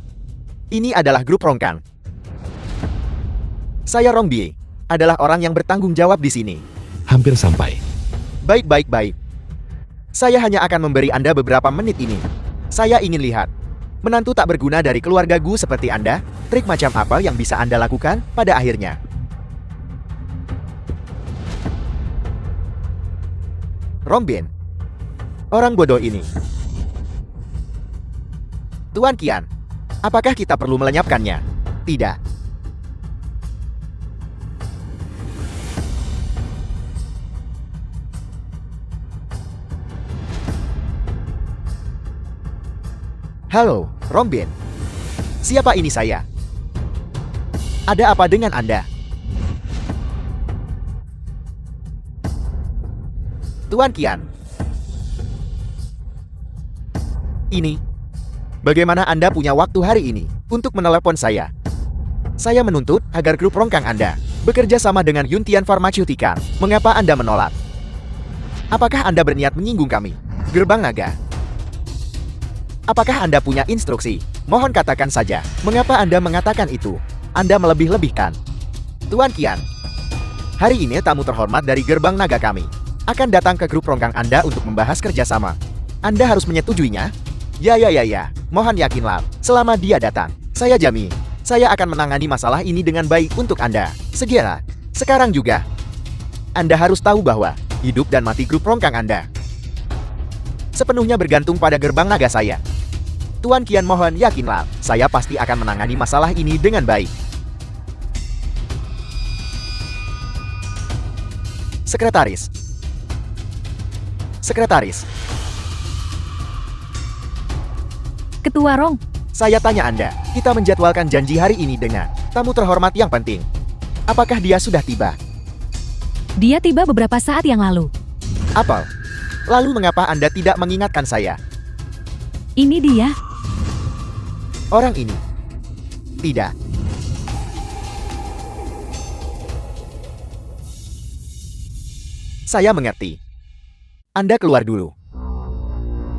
Speaker 1: Ini adalah grup Rong Kang. Saya Rong Bie, adalah orang yang bertanggung jawab di sini.
Speaker 2: Hampir sampai.
Speaker 1: Baik. Saya hanya akan memberi Anda beberapa menit ini. Saya ingin lihat menantu tak berguna dari keluarga Gu seperti Anda, trik macam apa yang bisa Anda lakukan pada akhirnya. Rombin. Orang bodoh ini. Tuan Qian, apakah kita perlu melenyapkannya? Tidak. Halo, Rombin. Siapa ini saya? Ada apa dengan Anda? Tuan Qian. Ini. Bagaimana Anda punya waktu hari ini untuk menelepon saya? Saya menuntut agar grup Rong Kang Anda bekerja sama dengan Yuntian Pharmaceutical. Mengapa Anda menolak? Apakah Anda berniat menyinggung kami? Gerbang Naga. Apakah Anda punya instruksi Mohon katakan saja, mengapa Anda mengatakan itu? Anda melebih-lebihkan. Tuan Qian, hari ini tamu terhormat dari gerbang naga kami akan datang ke grup ronggang Anda untuk membahas kerjasama. Anda harus menyetujuinya? Ya. Mohon yakinlah, selama dia datang, saya jamin, saya akan menangani masalah ini dengan baik untuk Anda. Segera, sekarang juga. Anda harus tahu bahwa hidup dan mati grup ronggang Anda sepenuhnya bergantung pada gerbang naga saya. Tuan Qian, mohon yakinlah, saya pasti akan menangani masalah ini dengan baik. Sekretaris.
Speaker 3: Ketua Rong,
Speaker 1: Saya tanya Anda, kita menjadwalkan janji hari ini dengan tamu terhormat yang penting. Apakah dia sudah tiba?
Speaker 3: dia tiba beberapa saat yang lalu.
Speaker 1: Apel. Lalu mengapa Anda tidak mengingatkan saya?
Speaker 3: Ini dia.
Speaker 1: Orang ini. Tidak. Saya mengerti. Anda keluar dulu.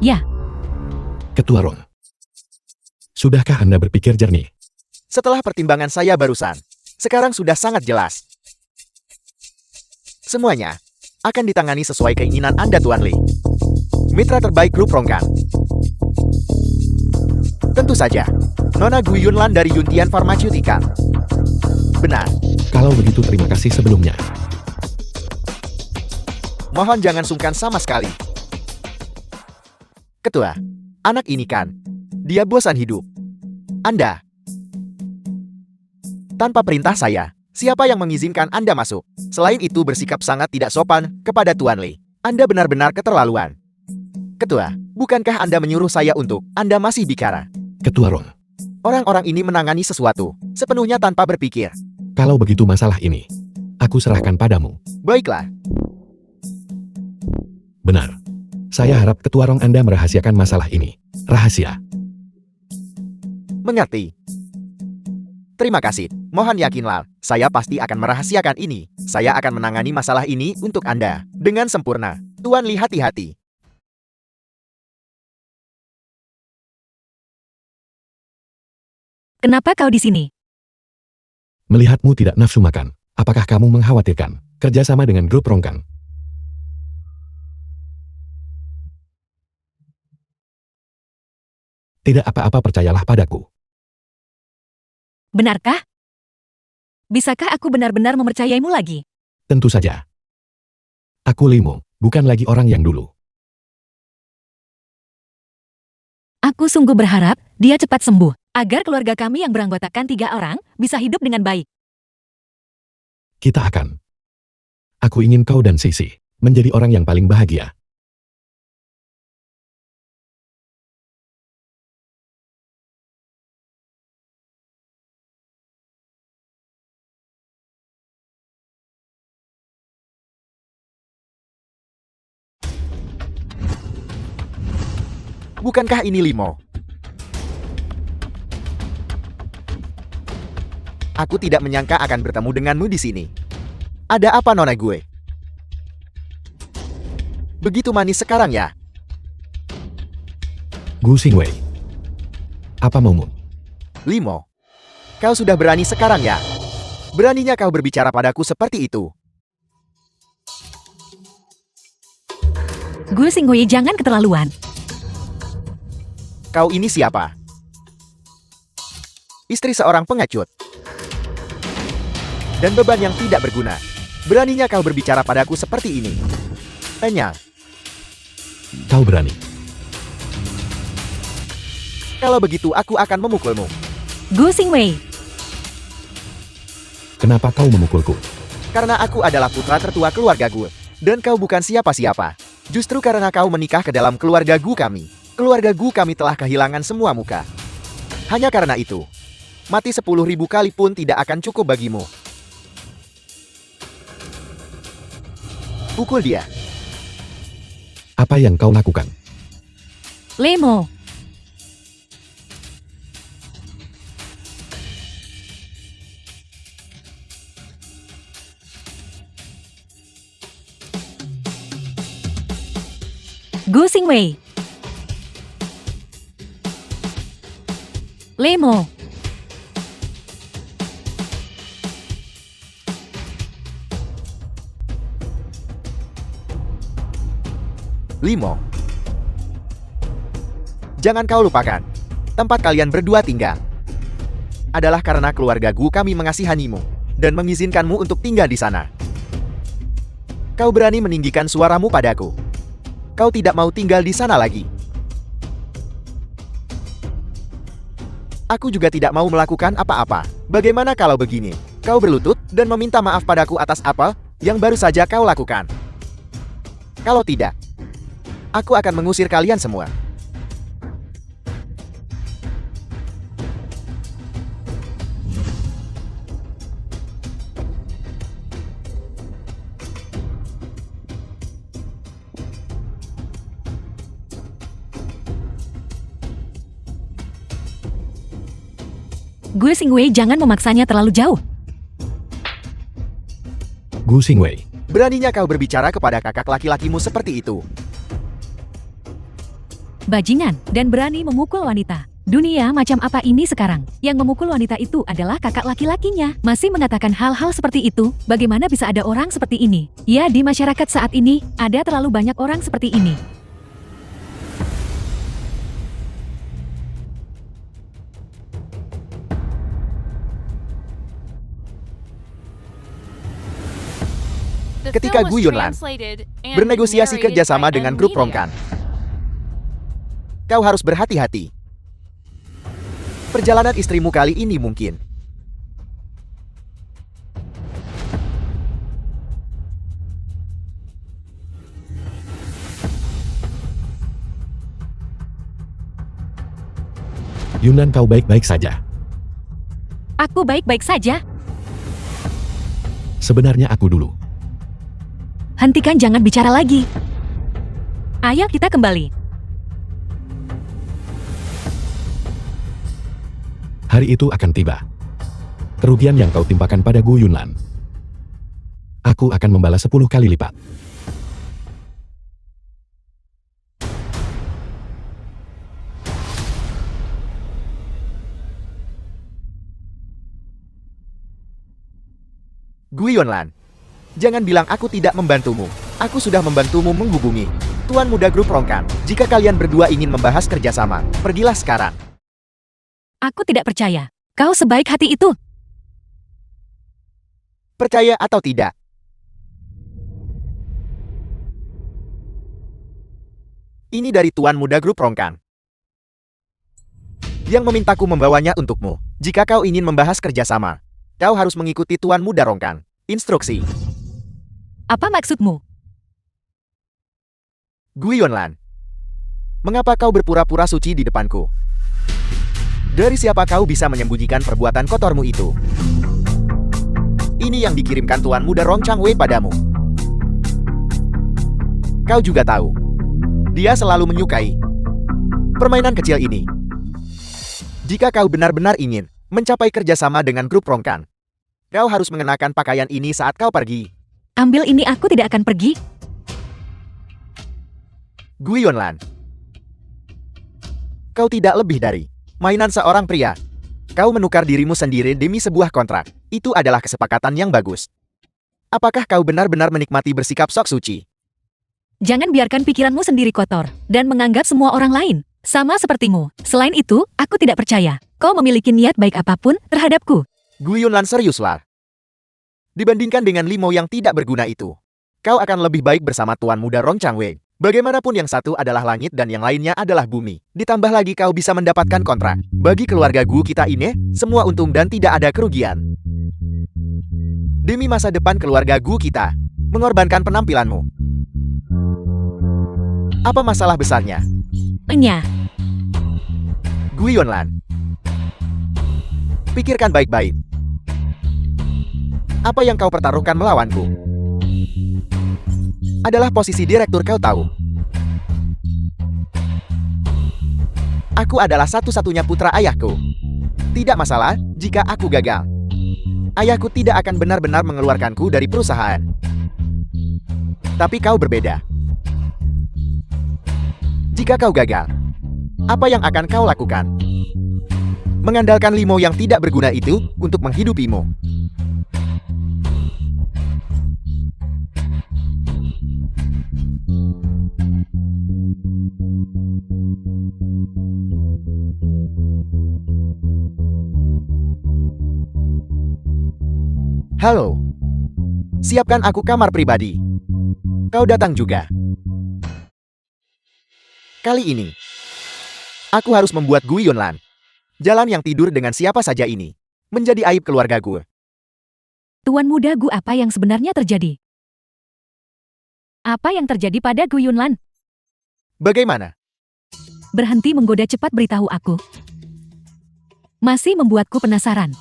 Speaker 3: Ya,
Speaker 2: Ketua Rong. Sudahkah Anda berpikir jernih?
Speaker 1: Setelah pertimbangan saya barusan, sekarang sudah sangat jelas. Semuanya akan ditangani sesuai keinginan Anda, Tuan Li. Mitra terbaik grup ronggang. Tentu saja, Nona Gu Yunlan dari Yuntian Pharmaceutical. Benar.
Speaker 2: Kalau begitu terima kasih sebelumnya.
Speaker 1: Mohon jangan sungkan sama sekali. Ketua, anak ini kan, dia bosan hidup. Anda. Tanpa perintah saya, siapa yang mengizinkan Anda masuk? Selain itu bersikap sangat tidak sopan kepada Tuan Li. Anda benar-benar keterlaluan. Ketua, bukankah Anda menyuruh saya untuk Anda masih bicara?
Speaker 2: Ketua Rong.
Speaker 1: Orang-orang ini menangani sesuatu sepenuhnya tanpa berpikir.
Speaker 2: Kalau begitu masalah ini, aku serahkan padamu.
Speaker 1: Baiklah,
Speaker 2: Benar. Saya harap Ketua Rong Anda merahasiakan masalah ini. Rahasia.
Speaker 1: mengerti. Terima kasih. Mohon yakinlah, saya pasti akan merahasiakan ini. Saya akan menangani masalah ini untuk Anda dengan sempurna. Tuan Li, hati-hati.
Speaker 3: kenapa kau di sini?
Speaker 2: Melihatmu tidak nafsu makan, apakah kamu mengkhawatirkan kerjasama dengan grup ronggang? Tidak apa-apa, percayalah padaku.
Speaker 3: Benarkah? Bisakah aku benar-benar mempercayaimu lagi?
Speaker 2: Tentu saja. Aku Limo, bukan lagi orang yang dulu.
Speaker 3: Aku sungguh berharap dia cepat sembuh, agar keluarga kami yang beranggotakan 3 orang bisa hidup dengan baik.
Speaker 2: Kita akan. Aku ingin kau dan Sisi menjadi orang yang paling bahagia.
Speaker 1: Bukankah ini Limo? Aku tidak menyangka akan bertemu denganmu di sini. Ada apa, Nona gue? Begitu manis sekarang ya?
Speaker 2: Gu Xingwei. Apa maumu?
Speaker 1: Limo, kau sudah berani sekarang ya? Beraninya kau berbicara padaku seperti itu?
Speaker 3: Gu Xinghui, jangan keterlaluan.
Speaker 1: Kau ini siapa? Istri seorang pengecut. Dan beban yang tidak berguna. Beraninya kau berbicara padaku seperti ini? Tanya.
Speaker 2: Kau berani.
Speaker 1: Kalau begitu aku akan memukulmu.
Speaker 3: Gu Xingwei,
Speaker 2: Kenapa kau memukulku?
Speaker 1: Karena aku adalah putra tertua keluarga Gu. Dan kau bukan siapa-siapa. Justru karena kau menikah ke dalam keluarga Gu kami. Keluarga Gu kami telah kehilangan semua muka. Hanya karena itu, mati 10.000 kali pun tidak akan cukup bagimu. Pukul dia.
Speaker 2: Apa yang kau lakukan?
Speaker 3: Lemo, Gu Xingwei, Lemo.
Speaker 1: Limo. Jangan kau lupakan, tempat kalian berdua tinggal adalah karena keluarga Gu kami mengasihanimu dan mengizinkanmu untuk tinggal di sana. Kau berani meninggikan suaramu padaku. Kau tidak mau tinggal di sana lagi. Aku juga tidak mau melakukan apa-apa. Bagaimana kalau begini? Kau berlutut dan meminta maaf padaku atas apa yang baru saja kau lakukan. Kalau tidak, aku akan mengusir kalian semua.
Speaker 3: Gu Xingwei, jangan memaksanya terlalu jauh.
Speaker 2: Gu Xingwei.
Speaker 1: Beraninya kau berbicara kepada kakak laki-lakimu seperti itu.
Speaker 3: Bajingan, dan berani memukul wanita. Dunia macam apa ini sekarang? Yang memukul wanita itu adalah kakak laki-lakinya. Masih mengatakan hal-hal seperti itu, bagaimana bisa ada orang seperti ini? Ya, di masyarakat saat ini, ada terlalu banyak orang seperti ini.
Speaker 1: Ketika Gu Yunlan bernegosiasi kerjasama dengan grup Rongkan, kau harus berhati-hati. Perjalanan istrimu kali ini mungkin
Speaker 2: Yunnan, kau baik-baik saja.
Speaker 3: Aku baik-baik saja.
Speaker 2: Sebenarnya aku dulu.
Speaker 3: Hentikan, jangan bicara lagi. Ayo kita kembali.
Speaker 2: Hari itu akan tiba. Kerugian yang kau timpakan pada Gu Yunnan, aku akan membalas 10 kali lipat.
Speaker 1: Gu Yunlan, jangan bilang aku tidak membantumu. Aku sudah membantumu menghubungi Tuan Muda Grup Rongkan. Jika kalian berdua ingin membahas kerjasama, pergilah sekarang.
Speaker 3: Aku tidak percaya. Kau sebaik hati itu.
Speaker 1: Percaya atau tidak? Ini dari Tuan Muda Grup Rongkan yang memintaku membawanya untukmu. Jika kau ingin membahas kerjasama, kau harus mengikuti Tuan Muda Rongkan. Instruksi.
Speaker 3: Apa maksudmu?
Speaker 1: Gu Yunlan, mengapa kau berpura-pura suci di depanku? Dari siapa kau bisa menyembunyikan perbuatan kotormu itu? Ini yang dikirimkan Tuan Muda Rong Changwei padamu. Kau juga tahu, dia selalu menyukai permainan kecil ini. Jika kau benar-benar ingin mencapai kerjasama dengan grup Rongkan, kau harus mengenakan pakaian ini saat kau pergi.
Speaker 3: Ambil ini, aku tidak akan pergi.
Speaker 1: Gu Yunlan, kau tidak lebih dari mainan seorang pria. Kau menukar dirimu sendiri demi sebuah kontrak. Itu adalah kesepakatan yang bagus. Apakah kau benar-benar menikmati bersikap sok suci?
Speaker 3: Jangan biarkan pikiranmu sendiri kotor dan menganggap semua orang lain sama sepertimu. Selain itu, aku tidak percaya kau memiliki niat baik apapun terhadapku.
Speaker 1: Gu Yunlan seriuslah. Dibandingkan dengan Limo yang tidak berguna itu, kau akan lebih baik bersama Tuan Muda Rong Changwei. Bagaimanapun yang satu adalah langit dan yang lainnya adalah bumi. Ditambah lagi kau bisa mendapatkan kontrak. Bagi keluarga Gu kita ini, semua untung dan tidak ada kerugian. Demi masa depan keluarga Gu kita, mengorbankan penampilanmu. Apa masalah besarnya?
Speaker 3: Enya,
Speaker 1: Gu Yunlan, pikirkan baik-baik. Apa yang kau pertaruhkan melawanku? Adalah posisi direktur, kau tahu. Aku adalah satu-satunya putra ayahku. Tidak masalah jika aku gagal. Ayahku tidak akan benar-benar mengeluarkanku dari perusahaan. Tapi kau berbeda. Jika kau gagal, apa yang akan kau lakukan? Mengandalkan limo yang tidak berguna itu untuk menghidupimu. Halo. Siapkan aku kamar pribadi. Kau datang juga. Kali ini, aku harus membuat Gu Yunlan, jalan yang tidur dengan siapa saja ini, menjadi aib keluarga gue.
Speaker 3: Tuan muda Gu, apa yang sebenarnya terjadi? Apa yang terjadi pada Gu Yunlan?
Speaker 1: Bagaimana?
Speaker 3: Berhenti menggoda, cepat beritahu aku. Masih membuatku penasaran.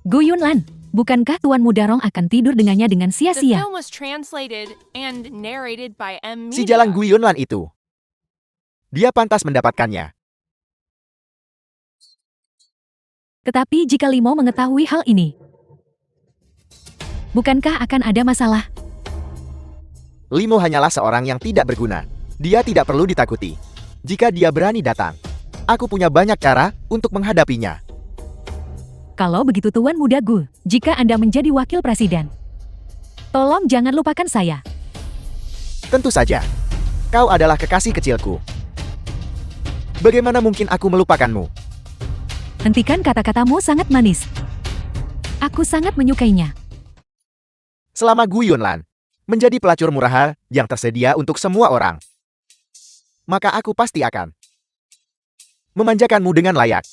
Speaker 3: Gu Yunlan, bukankah Tuan Muda Rong akan tidur dengannya dengan
Speaker 4: The
Speaker 3: sia-sia?
Speaker 4: film was translated and narrated by M.
Speaker 1: Si
Speaker 4: Media.
Speaker 1: jalan Gu Yunlan itu. Dia pantas mendapatkannya.
Speaker 3: Tetapi jika Limo mengetahui hal ini, bukankah akan ada masalah?
Speaker 1: Limo hanyalah seorang yang tidak berguna. Dia tidak perlu ditakuti. Jika dia berani datang, aku punya banyak cara untuk menghadapinya.
Speaker 3: Kalau begitu Tuan Muda Gu, jika Anda menjadi wakil presiden, tolong jangan lupakan saya.
Speaker 1: Tentu saja. Kau adalah kekasih kecilku. Bagaimana mungkin aku melupakanmu?
Speaker 3: Hentikan kata-katamu, sangat manis. Aku sangat menyukainya.
Speaker 1: Selama Gu Yunlan menjadi pelacur murahan yang tersedia untuk semua orang, maka aku pasti akan memanjakanmu dengan layak.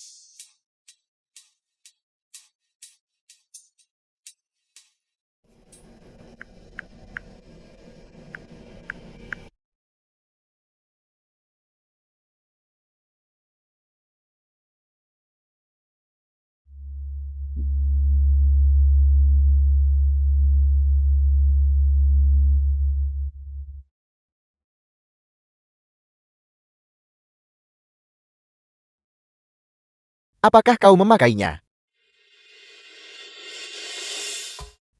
Speaker 1: Apakah kau memakainya?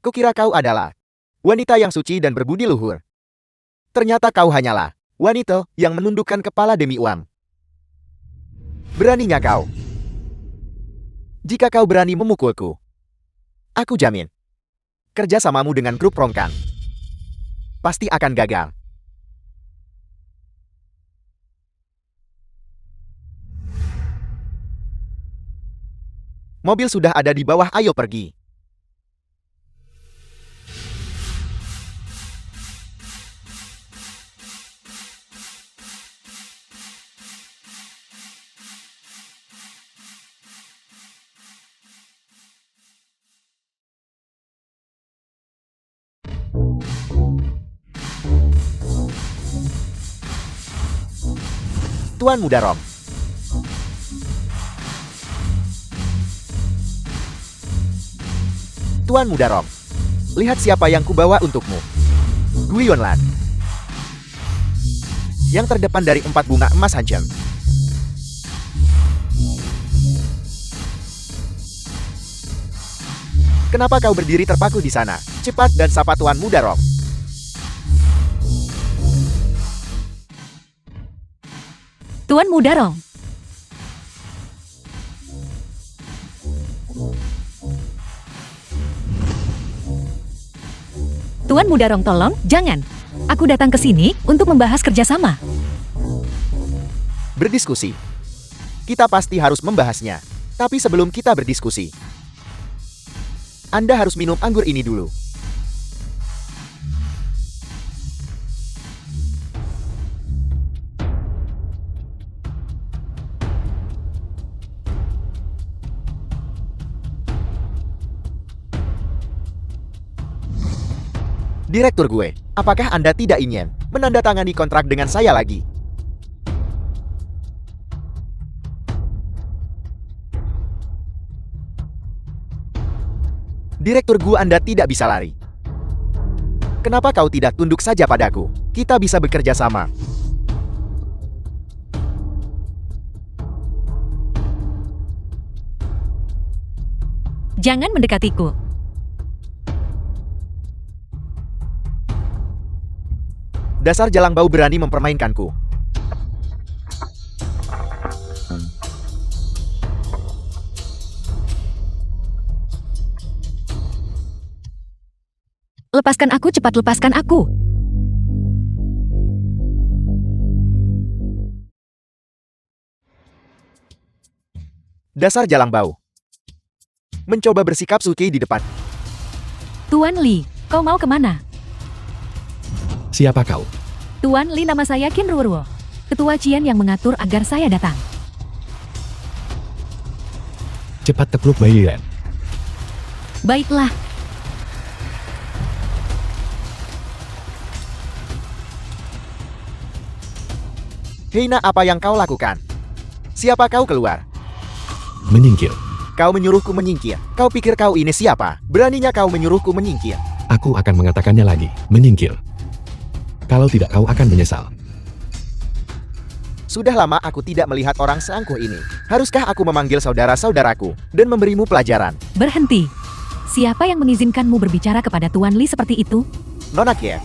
Speaker 1: Kukira kau adalah wanita yang suci dan berbudi luhur. Ternyata kau hanyalah wanita yang menundukkan kepala demi uang. Beraninya kau. Jika kau berani memukulku, aku jamin, kerjasamamu dengan grup Rongkan pasti akan gagal. Mobil sudah ada di bawah, ayo pergi. Tuan Muda Rong. Tuan Muda Rong, lihat siapa yang kubawa untukmu. Gu Yunlan, yang terdepan dari 4 bunga emas Hanchen. Kenapa kau berdiri terpaku di sana? Cepat dan sapa Tuan Muda Rong.
Speaker 3: Tuan Muda Rong, Tuan Muda Rong, tolong, jangan. Aku datang ke sini untuk membahas kerjasama.
Speaker 1: Berdiskusi. Kita pasti harus membahasnya. Tapi sebelum kita berdiskusi, Anda harus minum anggur ini dulu. Direktur gue, apakah Anda tidak ingin menandatangani kontrak dengan saya lagi? Direktur gue, Anda tidak bisa lari. Kenapa kau tidak tunduk saja padaku? Kita bisa bekerja sama.
Speaker 3: Jangan mendekatiku.
Speaker 1: Dasar jalang bau berani mempermainkanku.
Speaker 3: Lepaskan aku, cepat lepaskan aku.
Speaker 1: Dasar jalang bau. Mencoba bersikap suci di depan.
Speaker 3: Tuan Li, kau mau kemana?
Speaker 2: Siapa kau?
Speaker 3: Tuan Li, nama saya Qin Ruoruo. Ketua Qian yang mengatur agar saya datang.
Speaker 2: Cepat tepluk Bai Liren.
Speaker 3: Baiklah.
Speaker 1: Heina, apa yang kau lakukan? Siapa kau keluar?
Speaker 2: Menyingkir.
Speaker 1: Kau menyuruhku menyingkir. Kau pikir kau ini siapa? Beraninya kau menyuruhku menyingkir.
Speaker 2: Aku akan mengatakannya lagi. Menyingkir. Kalau tidak kau akan menyesal.
Speaker 1: Sudah lama aku tidak melihat orang seangkuh ini. Haruskah aku memanggil saudara-saudaraku dan memberimu pelajaran?
Speaker 3: Berhenti. Siapa yang mengizinkanmu berbicara kepada Tuan Li seperti itu?
Speaker 1: Nona Kiev.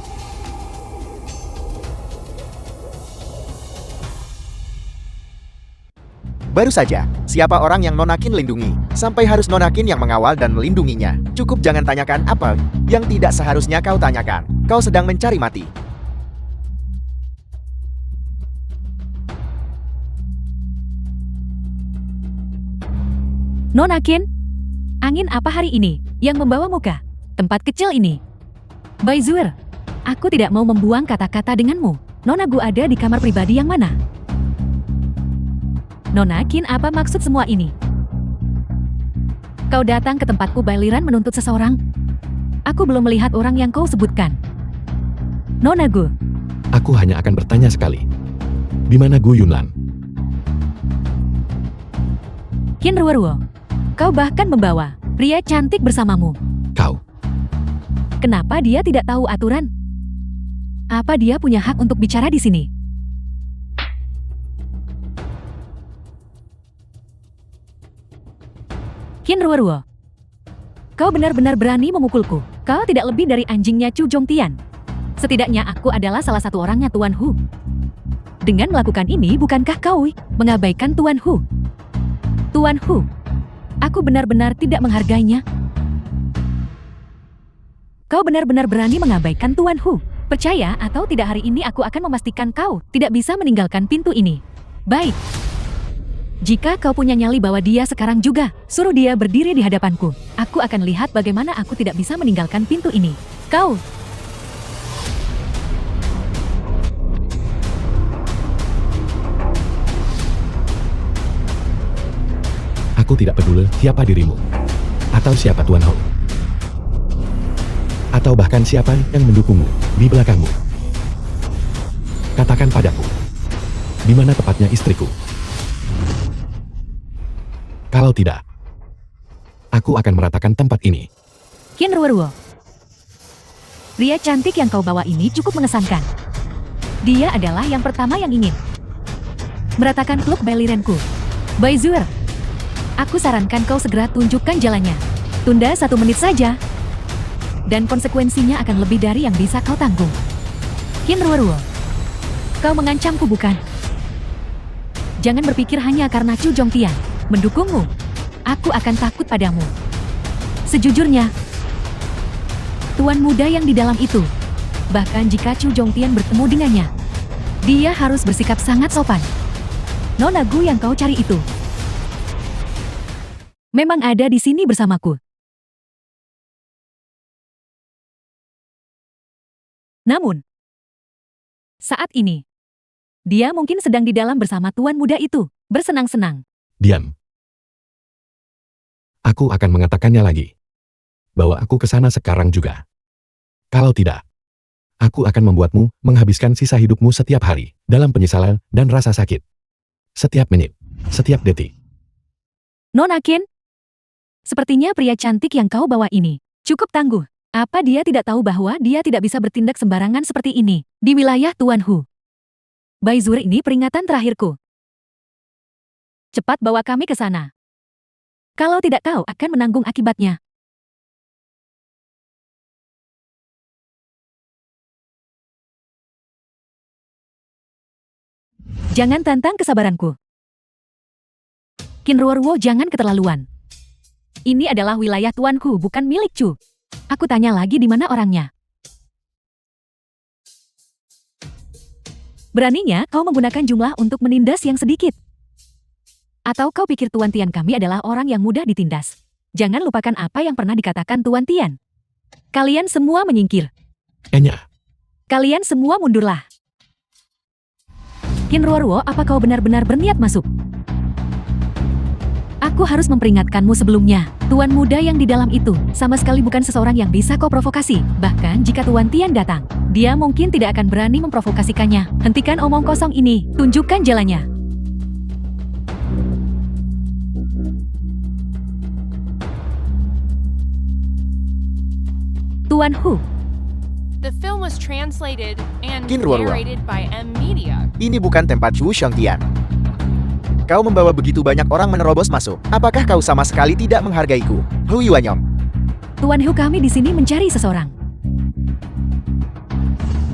Speaker 1: Baru saja, siapa orang yang Nona Qin lindungi? Sampai harus Nona Qin yang mengawal dan melindunginya. Cukup jangan tanyakan apa yang tidak seharusnya kau tanyakan. Kau sedang mencari mati.
Speaker 3: Nona Qin, angin apa hari ini yang membawamu ke tempat kecil ini? Bai Zuer, aku tidak mau membuang kata-kata denganmu. Nona Gu ada di kamar pribadi yang mana? Nona Qin, apa maksud semua ini? Kau datang ke tempatku Bailiran menuntut seseorang? Aku belum melihat orang yang kau sebutkan. Nona Gu.
Speaker 2: Aku hanya akan bertanya sekali. Di mana Gu Yunlan?
Speaker 3: Qin Ruoruo, kau bahkan membawa pria cantik bersamamu.
Speaker 2: Kau.
Speaker 3: Kenapa dia tidak tahu aturan? Apa dia punya hak untuk bicara di sini? Qin Ruoruo, kau benar-benar berani memukulku. Kau tidak lebih dari anjingnya Chu Zhongtian. Setidaknya aku adalah salah satu orangnya Tuan Hu. Dengan melakukan ini, bukankah kau mengabaikan Tuan Hu? Tuan Hu, aku benar-benar tidak menghargainya. Kau benar-benar berani mengabaikan Tuan Hu. Percaya atau tidak, hari ini aku akan memastikan kau tidak bisa meninggalkan pintu ini. Baik. Jika kau punya nyali, bawa dia sekarang juga. Suruh dia berdiri di hadapanku. Aku akan lihat bagaimana aku tidak bisa meninggalkan pintu ini. Kau.
Speaker 2: Aku tidak peduli siapa dirimu. Atau siapa Tuan Hu. Atau bahkan siapa yang mendukungmu di belakangmu. Katakan padaku. Di mana tepatnya istriku? Kalau tidak, aku akan meratakan tempat ini.
Speaker 3: Qin Ruoruo, pria cantik yang kau bawa ini cukup mengesankan. Dia adalah yang pertama yang ingin meratakan klub Bailiranku. Bai Zuer, aku sarankan kau segera tunjukkan jalannya. Tunda 1 menit saja, dan konsekuensinya akan lebih dari yang bisa kau tanggung. Qin Ruoruo, kau mengancamku bukan? Jangan berpikir hanya karena Chu Zhongtian mendukungmu. Aku akan takut padamu. Sejujurnya, tuan muda yang di dalam itu, bahkan jika Chu Zhongtian bertemu dengannya, dia harus bersikap sangat sopan. Nona Gu yang kau cari itu memang ada di sini bersamaku. Namun, saat ini, dia mungkin sedang di dalam bersama tuan muda itu, bersenang-senang.
Speaker 2: Diam. Aku akan mengatakannya lagi. Bahwa aku ke sana sekarang juga. Kalau tidak, aku akan membuatmu menghabiskan sisa hidupmu setiap hari dalam penyesalan dan rasa sakit. Setiap menit, setiap detik.
Speaker 3: Nona Qin, sepertinya pria cantik yang kau bawa ini cukup tangguh. Apa dia tidak tahu bahwa dia tidak bisa bertindak sembarangan seperti ini di wilayah Tuan Hu? Bai Zuer, ini peringatan terakhirku. Cepat bawa kami ke sana. Kalau tidak, kau akan menanggung akibatnya. Jangan tantang kesabaranku. Kinruorwo, jangan keterlaluan. Ini adalah wilayah tuanku, bukan milik Chu. Aku tanya lagi, di mana orangnya? Beraninya kau menggunakan jumlah untuk menindas yang sedikit. Atau kau pikir Tuan Tian kami adalah orang yang mudah ditindas? Jangan lupakan apa yang pernah dikatakan Tuan Tian. Kalian semua menyingkir.
Speaker 2: Enya,
Speaker 3: Kalian semua mundurlah. Kinruorwo, apa kau benar-benar berniat masuk? Aku harus memperingatkanmu sebelumnya. Tuan muda yang di dalam itu sama sekali bukan seseorang yang bisa kau provokasi. Bahkan jika Tuan Tian datang, dia mungkin tidak akan berani memprovokasikannya. Hentikan omong kosong ini, tunjukkan jalannya. Tuan Hu,
Speaker 4: The film was translated and
Speaker 1: Kinruorwo.
Speaker 4: narrated by M Media.
Speaker 1: Ini bukan tempat Chu Xiongtian. Kau membawa begitu banyak orang menerobos masuk. Apakah kau sama sekali tidak menghargaiku? Hu Yuanyong.
Speaker 3: Tuan Hu, kami di sini mencari seseorang.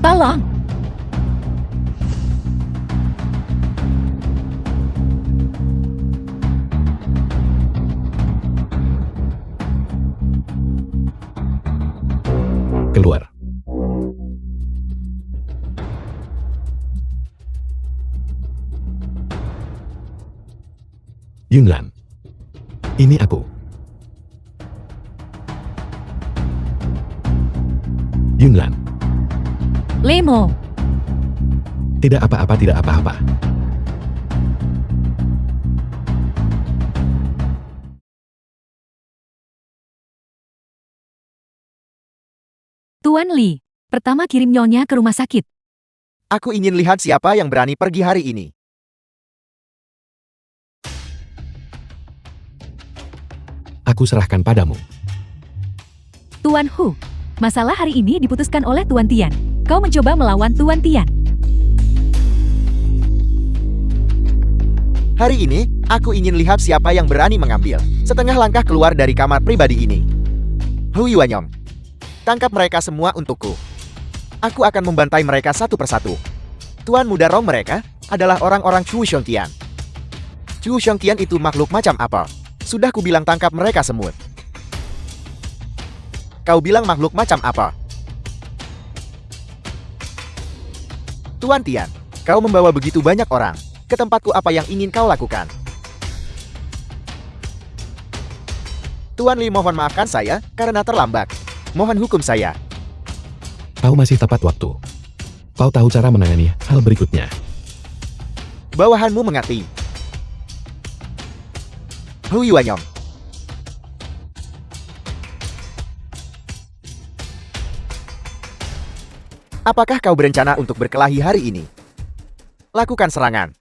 Speaker 3: Tolong.
Speaker 2: keluar. Yunlan. Ini aku. Yunlan.
Speaker 3: Lemo.
Speaker 2: Tidak apa-apa, tidak apa-apa.
Speaker 3: Tuan Li, pertama kirim Nyonya ke rumah sakit.
Speaker 1: Aku ingin lihat siapa yang berani pergi hari ini.
Speaker 2: Aku serahkan padamu.
Speaker 3: Tuan Hu, masalah hari ini diputuskan oleh Tuan Tian. Kau mencoba melawan Tuan Tian.
Speaker 1: Hari ini, aku ingin lihat siapa yang berani mengambil setengah langkah keluar dari kamar pribadi ini. Hu Yuanyong, tangkap mereka semua untukku. Aku akan membantai mereka satu persatu. Tuan muda Rong mereka adalah orang-orang Chu Xiongtian. Chu Xiongtian itu makhluk macam apa? Sudah kubilang tangkap mereka semut. Kau bilang makhluk macam apa? Tuan Tian, kau membawa begitu banyak orang ke tempatku, apa yang ingin kau lakukan? Tuan Li, mohon maafkan saya karena terlambat. Mohon hukum saya.
Speaker 2: Kau masih tepat waktu. Kau tahu cara menangani hal berikutnya.
Speaker 1: Bawahanmu mengerti. Hu Yuanyong. Apakah kau berencana untuk berkelahi hari ini? Lakukan serangan.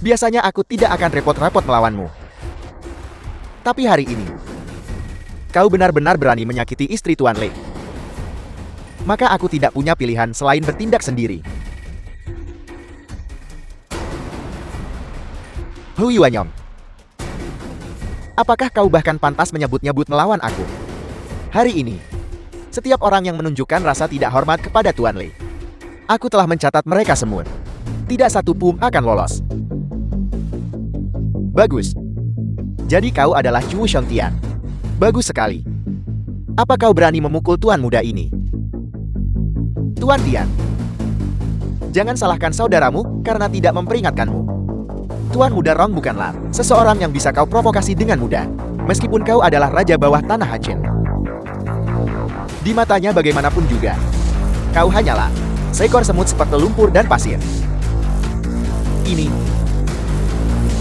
Speaker 1: Biasanya aku tidak akan repot-repot melawanmu. Tapi hari ini, kau benar-benar berani menyakiti istri Tuan Lei. Maka aku tidak punya pilihan selain bertindak sendiri. Hu Yuanyong. Apakah kau bahkan pantas menyebut-nyebut melawan aku? Hari ini, setiap orang yang menunjukkan rasa tidak hormat kepada Tuan Lei, aku telah mencatat mereka semua. Tidak satu pun akan lolos. Bagus. Jadi kau adalah Chu Xiongtian. Bagus sekali. Apa kau berani memukul tuan muda ini? Tuan Tian, jangan salahkan saudaramu karena tidak memperingatkanmu. Tuan muda Rong bukanlah seseorang yang bisa kau provokasi dengan mudah, meskipun kau adalah raja bawah tanah Hanchen. Di matanya bagaimanapun juga, kau hanyalah seekor semut seperti lumpur dan pasir. Ini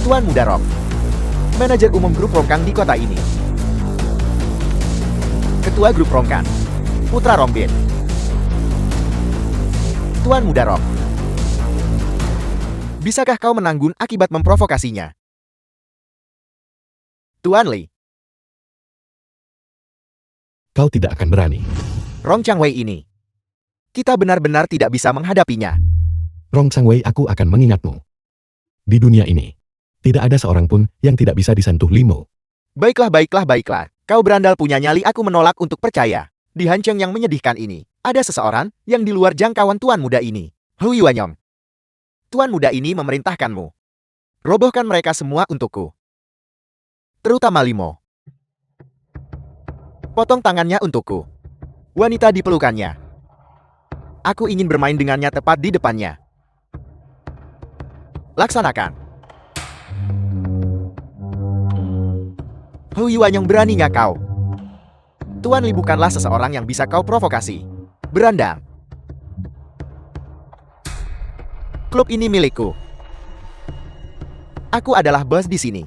Speaker 1: Tuan muda Rong, manajer umum grup Rongkang di kota ini. Ketua grup Rongkang, Putra Rongbin. Tuan muda Rong, bisakah kau menanggung akibat memprovokasinya? Tuan Li,
Speaker 2: Kau tidak akan berani.
Speaker 1: Rong Changwei ini, kita benar-benar tidak bisa menghadapinya.
Speaker 2: Rong Changwei, aku akan mengingatmu. Di dunia ini, tidak ada seorang pun yang tidak bisa disentuh Limo.
Speaker 1: Baiklah, baiklah, baiklah. Kau berandal punya nyali, aku menolak untuk percaya. Di Hancheng yang menyedihkan ini, ada seseorang yang di luar jangkauan tuan muda ini. Hu Yuanyong, Tuan muda ini memerintahkanmu. Robohkan mereka semua untukku. Terutama Limo. Potong tangannya untukku. Wanita dipelukannya. Aku ingin bermain dengannya tepat di depannya. Laksanakan. Hui Wanyong, berani nggak kau? Tuan Li bukanlah seseorang yang bisa kau provokasi. Berandang. Klub ini milikku. Aku adalah bos di sini.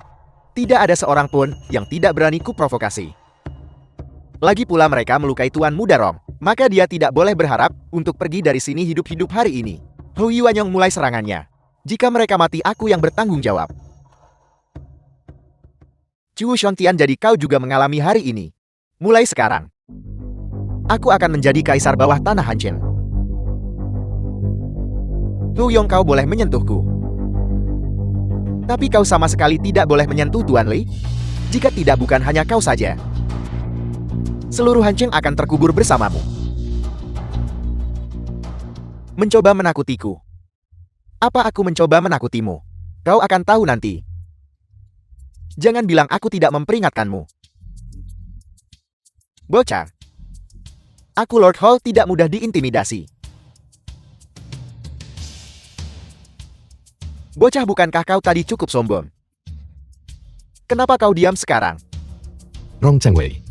Speaker 1: Tidak ada seorang pun yang tidak berani ku provokasi. Lagi pula mereka melukai Tuan Muda Rong, maka dia tidak boleh berharap untuk pergi dari sini hidup-hidup hari ini. Hui Wanyong mulai serangannya. Jika mereka mati, aku yang bertanggung jawab. Chu Shontian, jadi kau juga mengalami hari ini. Mulai sekarang, aku akan menjadi kaisar bawah tanah Hanchen. Hu Yong, kau boleh menyentuhku. Tapi kau sama sekali tidak boleh menyentuh Tuan Li. Jika tidak, bukan hanya kau saja. Seluruh Hanchen akan terkubur bersamamu. Mencoba menakutiku. Apa aku mencoba menakutimu? Kau akan tahu nanti. Jangan bilang aku tidak memperingatkanmu. Bocah. Aku Lord Hall, tidak mudah diintimidasi. Bocah, bukankah kau tadi cukup sombong? Kenapa kau diam sekarang?
Speaker 2: Rong Changwei.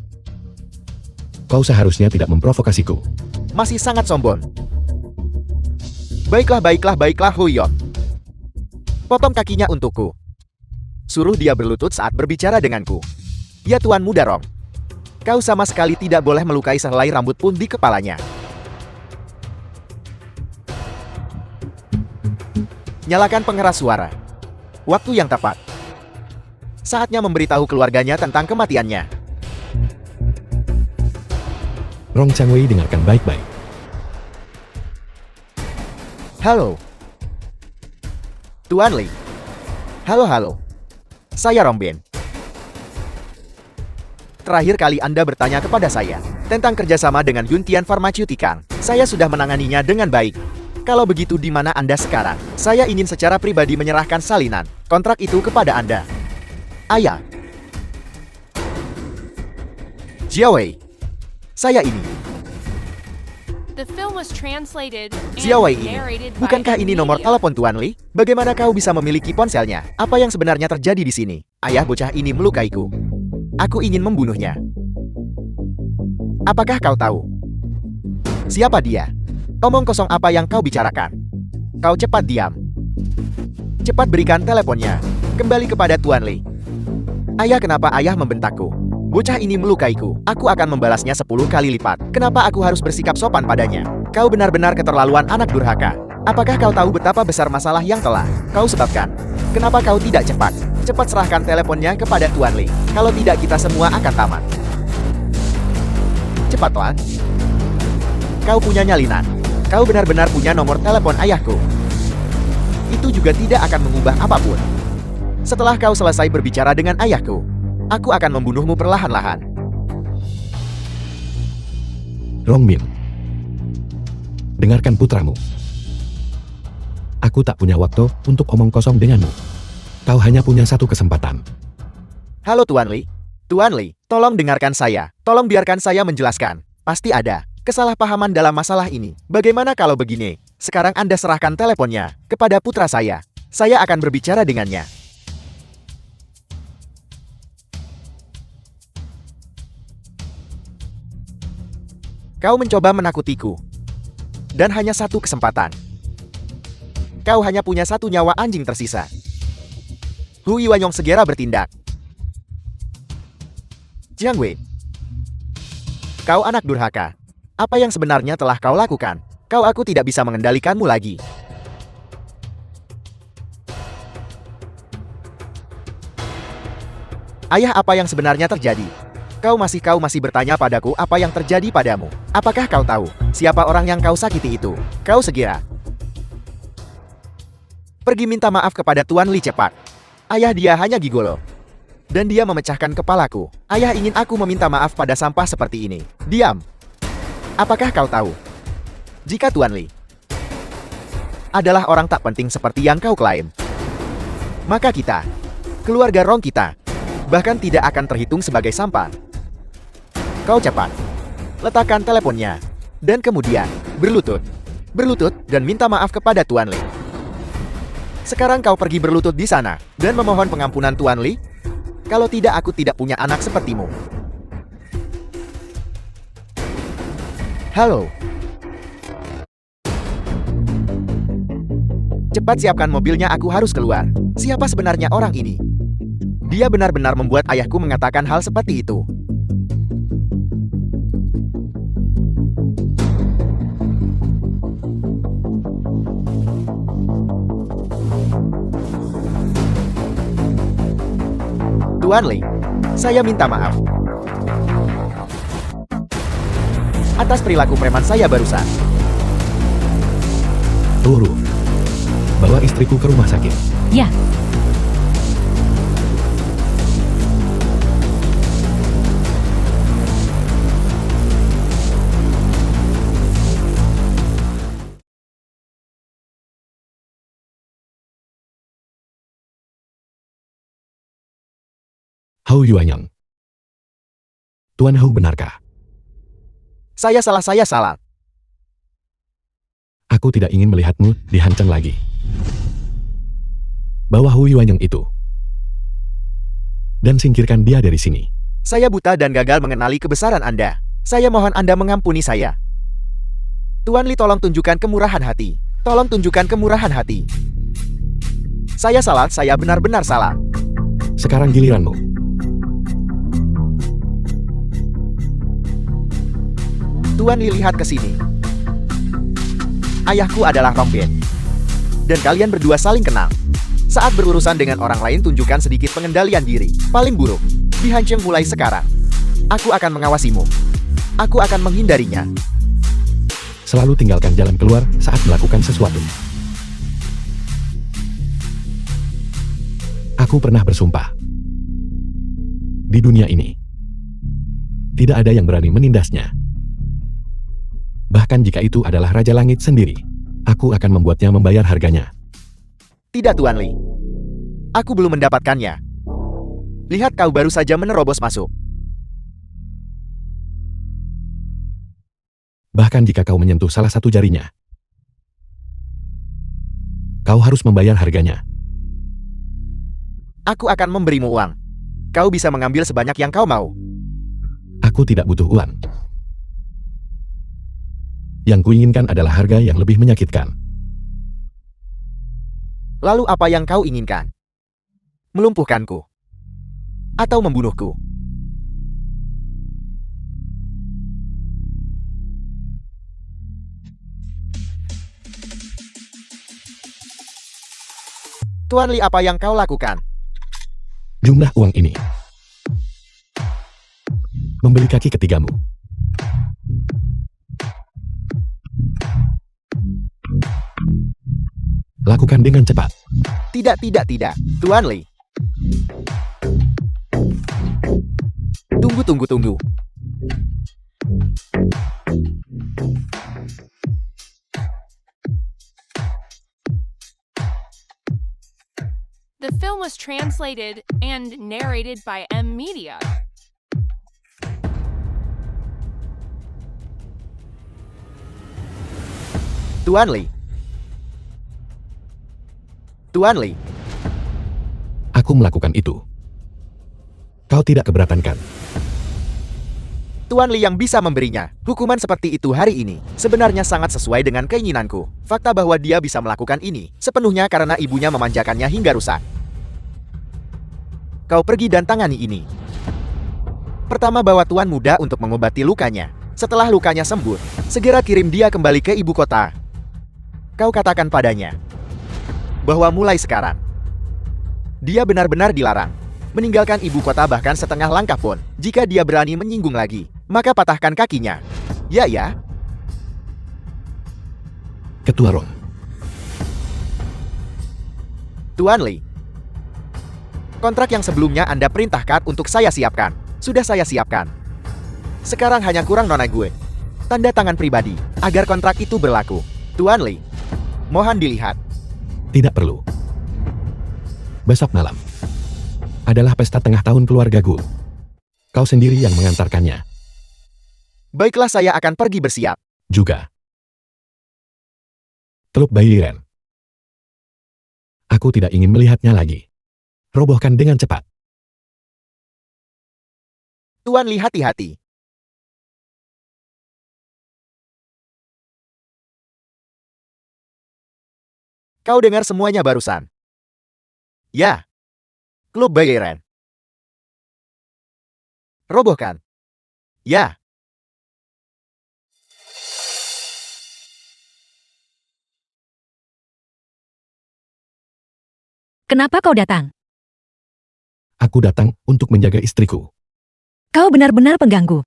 Speaker 2: Kau seharusnya tidak memprovokasiku.
Speaker 1: Masih sangat sombong. Baiklah Hu Yong. Potong kakinya untukku. Suruh dia berlutut saat berbicara denganku. Ya Tuan Muda Rong. Kau sama sekali tidak boleh melukai sehelai rambut pun di kepalanya. Nyalakan pengeras suara. Waktu yang tepat. Saatnya memberitahu keluarganya tentang kematiannya.
Speaker 2: Rong Changwei, dengarkan baik-baik.
Speaker 1: Halo. Tuan Li. Halo. Saya Rongbin. Terakhir kali Anda bertanya kepada saya tentang kerjasama dengan Yuntian Pharmaceutical. Saya sudah menanganinya dengan baik. Kalau begitu, di mana Anda sekarang? Saya ingin secara pribadi menyerahkan salinan kontrak itu kepada Anda. Ayah. Jiawei. Saya ini.
Speaker 4: The film was translated and
Speaker 1: Jiawei ini.
Speaker 4: narrated by
Speaker 1: Bukankah ini nomor
Speaker 4: Media.
Speaker 1: telepon Tuan Li? Bagaimana kau bisa memiliki ponselnya? Apa yang sebenarnya terjadi di sini? Ayah bocah ini melukaiku. Aku ingin membunuhnya. Apakah kau tahu? Siapa dia? Omong kosong apa yang kau bicarakan? Kau cepat diam. Cepat berikan teleponnya. Kembali kepada Tuan Li. Ayah, kenapa ayah membentakku? Bocah ini melukaiku. Aku akan membalasnya 10 kali lipat. Kenapa aku harus bersikap sopan padanya? Kau benar-benar keterlaluan, anak durhaka. Apakah kau tahu betapa besar masalah yang telah kau sebabkan? Kenapa kau tidak cepat? Cepat serahkan teleponnya kepada Tuan Li. Kalau tidak, kita semua akan tamat. Cepatlah. Kau punya nyalinan. Kau benar-benar punya nomor telepon ayahku. Itu juga tidak akan mengubah apapun. Setelah kau selesai berbicara dengan ayahku, aku akan membunuhmu perlahan-lahan.
Speaker 2: Rongbin. Dengarkan putramu. Aku tak punya waktu untuk omong kosong denganmu. Kau hanya punya satu kesempatan.
Speaker 1: Halo Tuan Li. Tuan Li, tolong dengarkan saya. Tolong biarkan saya menjelaskan. Pasti ada kesalahpahaman dalam masalah ini. Bagaimana kalau begini? Sekarang Anda serahkan teleponnya kepada putra saya. Saya akan berbicara dengannya. Kau mencoba menakutiku. Dan hanya satu kesempatan. Kau hanya punya satu nyawa anjing tersisa. Hui Wanyong segera bertindak. Jiang Wei. Kau anak durhaka. Apa yang sebenarnya telah kau lakukan? Aku tidak bisa mengendalikanmu lagi. Ayah, apa yang sebenarnya terjadi? Kau masih bertanya padaku apa yang terjadi padamu. Apakah kau tahu siapa orang yang kau sakiti itu? Kau segera pergi minta maaf kepada Tuan Li cepat. Ayah, dia hanya gigolo. Dan dia memecahkan kepalaku. Ayah ingin aku meminta maaf pada sampah seperti ini. Diam. Apakah kau tahu? Jika Tuan Li adalah orang tak penting seperti yang kau klaim. Maka kita, keluarga Rong kita, bahkan tidak akan terhitung sebagai sampah. Kau cepat, letakkan teleponnya, dan kemudian berlutut dan minta maaf kepada Tuan Li. Sekarang kau pergi berlutut di sana dan memohon pengampunan Tuan Li. Kalau tidak, aku tidak punya anak sepertimu. Halo. Cepat siapkan mobilnya, aku harus keluar. Siapa sebenarnya orang ini? Dia benar-benar membuat ayahku mengatakan hal seperti itu. Tuan Li, saya minta maaf atas perilaku preman saya barusan.
Speaker 2: Turu. Bawa istriku ke rumah sakit.
Speaker 3: Ya,
Speaker 2: Hou Yuanyang. Tuan Hou, benarkah?
Speaker 1: Saya salah.
Speaker 2: Aku tidak ingin melihatmu dihancam lagi. Bawa Hou Yuanyang itu. Dan singkirkan dia dari sini.
Speaker 1: Saya buta dan gagal mengenali kebesaran Anda. Saya mohon Anda mengampuni saya. Tuan Li, tolong tunjukkan kemurahan hati. Tolong tunjukkan kemurahan hati. Saya salah, saya benar-benar salah.
Speaker 2: Sekarang giliranmu.
Speaker 1: Tuan Li, lihat ke sini. Ayahku adalah Rong Bin. Dan kalian berdua saling kenal. Saat berurusan dengan orang lain, tunjukkan sedikit pengendalian diri. Paling buruk, dihancam mulai sekarang. Aku akan mengawasimu. Aku akan menghindarinya.
Speaker 2: Selalu tinggalkan jalan keluar saat melakukan sesuatu. Aku pernah bersumpah. Di dunia ini, tidak ada yang berani menindasnya. Bahkan jika itu adalah Raja Langit sendiri, aku akan membuatnya membayar harganya.
Speaker 1: Tidak, Tuan Li. Aku belum mendapatkannya. Lihat, kau baru saja menerobos masuk.
Speaker 2: Bahkan jika kau menyentuh salah satu jarinya, kau harus membayar harganya.
Speaker 1: Aku akan memberimu uang. Kau bisa mengambil sebanyak yang kau mau.
Speaker 2: Aku tidak butuh uang. Yang kuinginkan adalah harga yang lebih menyakitkan.
Speaker 1: Lalu apa yang kau inginkan? Melumpuhkanku? Atau membunuhku? Tuan Li, apa yang kau lakukan?
Speaker 2: Jumlah uang ini membeli kaki ketigamu. Lakukan dengan cepat.
Speaker 1: Tidak. Tuan Li. Tunggu.
Speaker 4: The film was translated and narrated by M Media.
Speaker 1: Tuan Li.
Speaker 2: Aku melakukan itu. Kau tidak keberatan kan?
Speaker 1: Tuan Li yang bisa memberinya hukuman seperti itu hari ini sebenarnya sangat sesuai dengan keinginanku. Fakta bahwa dia bisa melakukan ini sepenuhnya karena ibunya memanjakannya hingga rusak. Kau pergi dan tangani ini. Pertama, bawa tuan muda untuk mengobati lukanya. Setelah lukanya sembuh, segera kirim dia kembali ke ibu kota. Kau katakan padanya bahwa mulai sekarang dia benar-benar dilarang meninggalkan ibu kota bahkan setengah langkah pun. Jika dia berani menyinggung lagi, maka patahkan kakinya. Ya.
Speaker 2: Ketua Rong.
Speaker 1: Tuan Li. Kontrak yang sebelumnya Anda perintahkan untuk saya siapkan. Sudah saya siapkan. Sekarang hanya kurang nona gue. Tanda tangan pribadi agar kontrak itu berlaku. Tuan Li. Mohon dilihat.
Speaker 2: Tidak perlu. Besok malam adalah pesta tengah tahun keluargaku. Kau sendiri yang mengantarkannya.
Speaker 1: Baiklah, saya akan pergi bersiap.
Speaker 2: Juga. Teluk Bairen. Aku tidak ingin melihatnya lagi. Robohkan dengan cepat.
Speaker 1: Tuan, lihat hati-hati. Kau dengar semuanya barusan? Ya. Klub Bairen. Robohkan. Ya.
Speaker 3: Kenapa kau datang?
Speaker 2: Aku datang untuk menjaga istriku.
Speaker 3: Kau benar-benar pengganggu.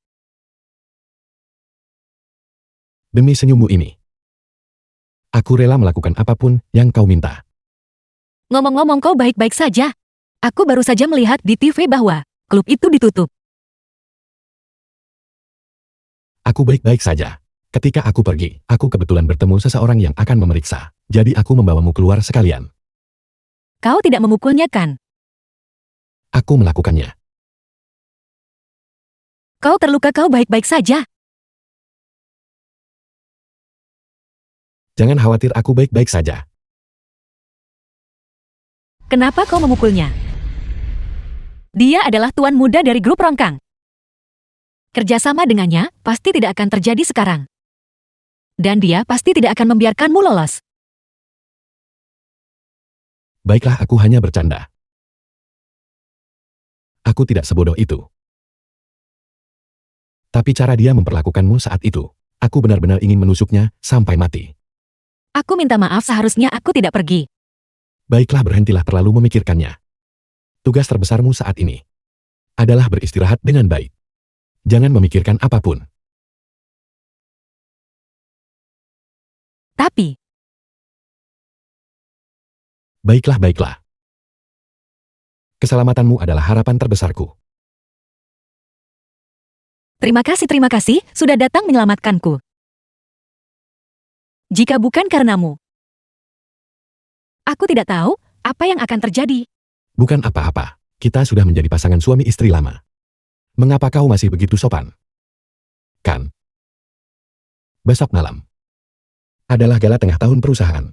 Speaker 2: Demi senyummu ini. Aku rela melakukan apapun yang kau minta.
Speaker 3: Ngomong-ngomong, kau baik-baik saja. Aku baru saja melihat di TV bahwa klub itu ditutup.
Speaker 2: Aku baik-baik saja. Ketika aku pergi, aku kebetulan bertemu seseorang yang akan memeriksa. Jadi aku membawamu keluar sekalian.
Speaker 3: Kau tidak memukulnya kan?
Speaker 2: Aku melakukannya.
Speaker 3: Kau terluka, kau baik-baik saja.
Speaker 2: Jangan khawatir, aku baik-baik saja.
Speaker 3: Kenapa kau memukulnya? Dia adalah tuan muda dari grup Rongkang. Kerjasama dengannya pasti tidak akan terjadi sekarang. Dan dia pasti tidak akan membiarkanmu lolos.
Speaker 2: Baiklah, aku hanya bercanda. Aku tidak sebodoh itu. Tapi cara dia memperlakukanmu saat itu, aku benar-benar ingin menusuknya sampai mati.
Speaker 3: Aku minta maaf, seharusnya aku tidak pergi.
Speaker 2: Baiklah, berhentilah terlalu memikirkannya. Tugas terbesarmu saat ini adalah beristirahat dengan baik. Jangan memikirkan apapun.
Speaker 3: Tapi,
Speaker 2: Baiklah. Keselamatanmu adalah harapan terbesarku.
Speaker 3: terima kasih sudah datang menyelamatkanku. Jika bukan karenamu, aku tidak tahu apa yang akan terjadi.
Speaker 2: Bukan apa-apa, kita sudah menjadi pasangan suami istri lama. Mengapa kau masih begitu sopan? Kan? Besok malam adalah gala tengah tahun perusahaan.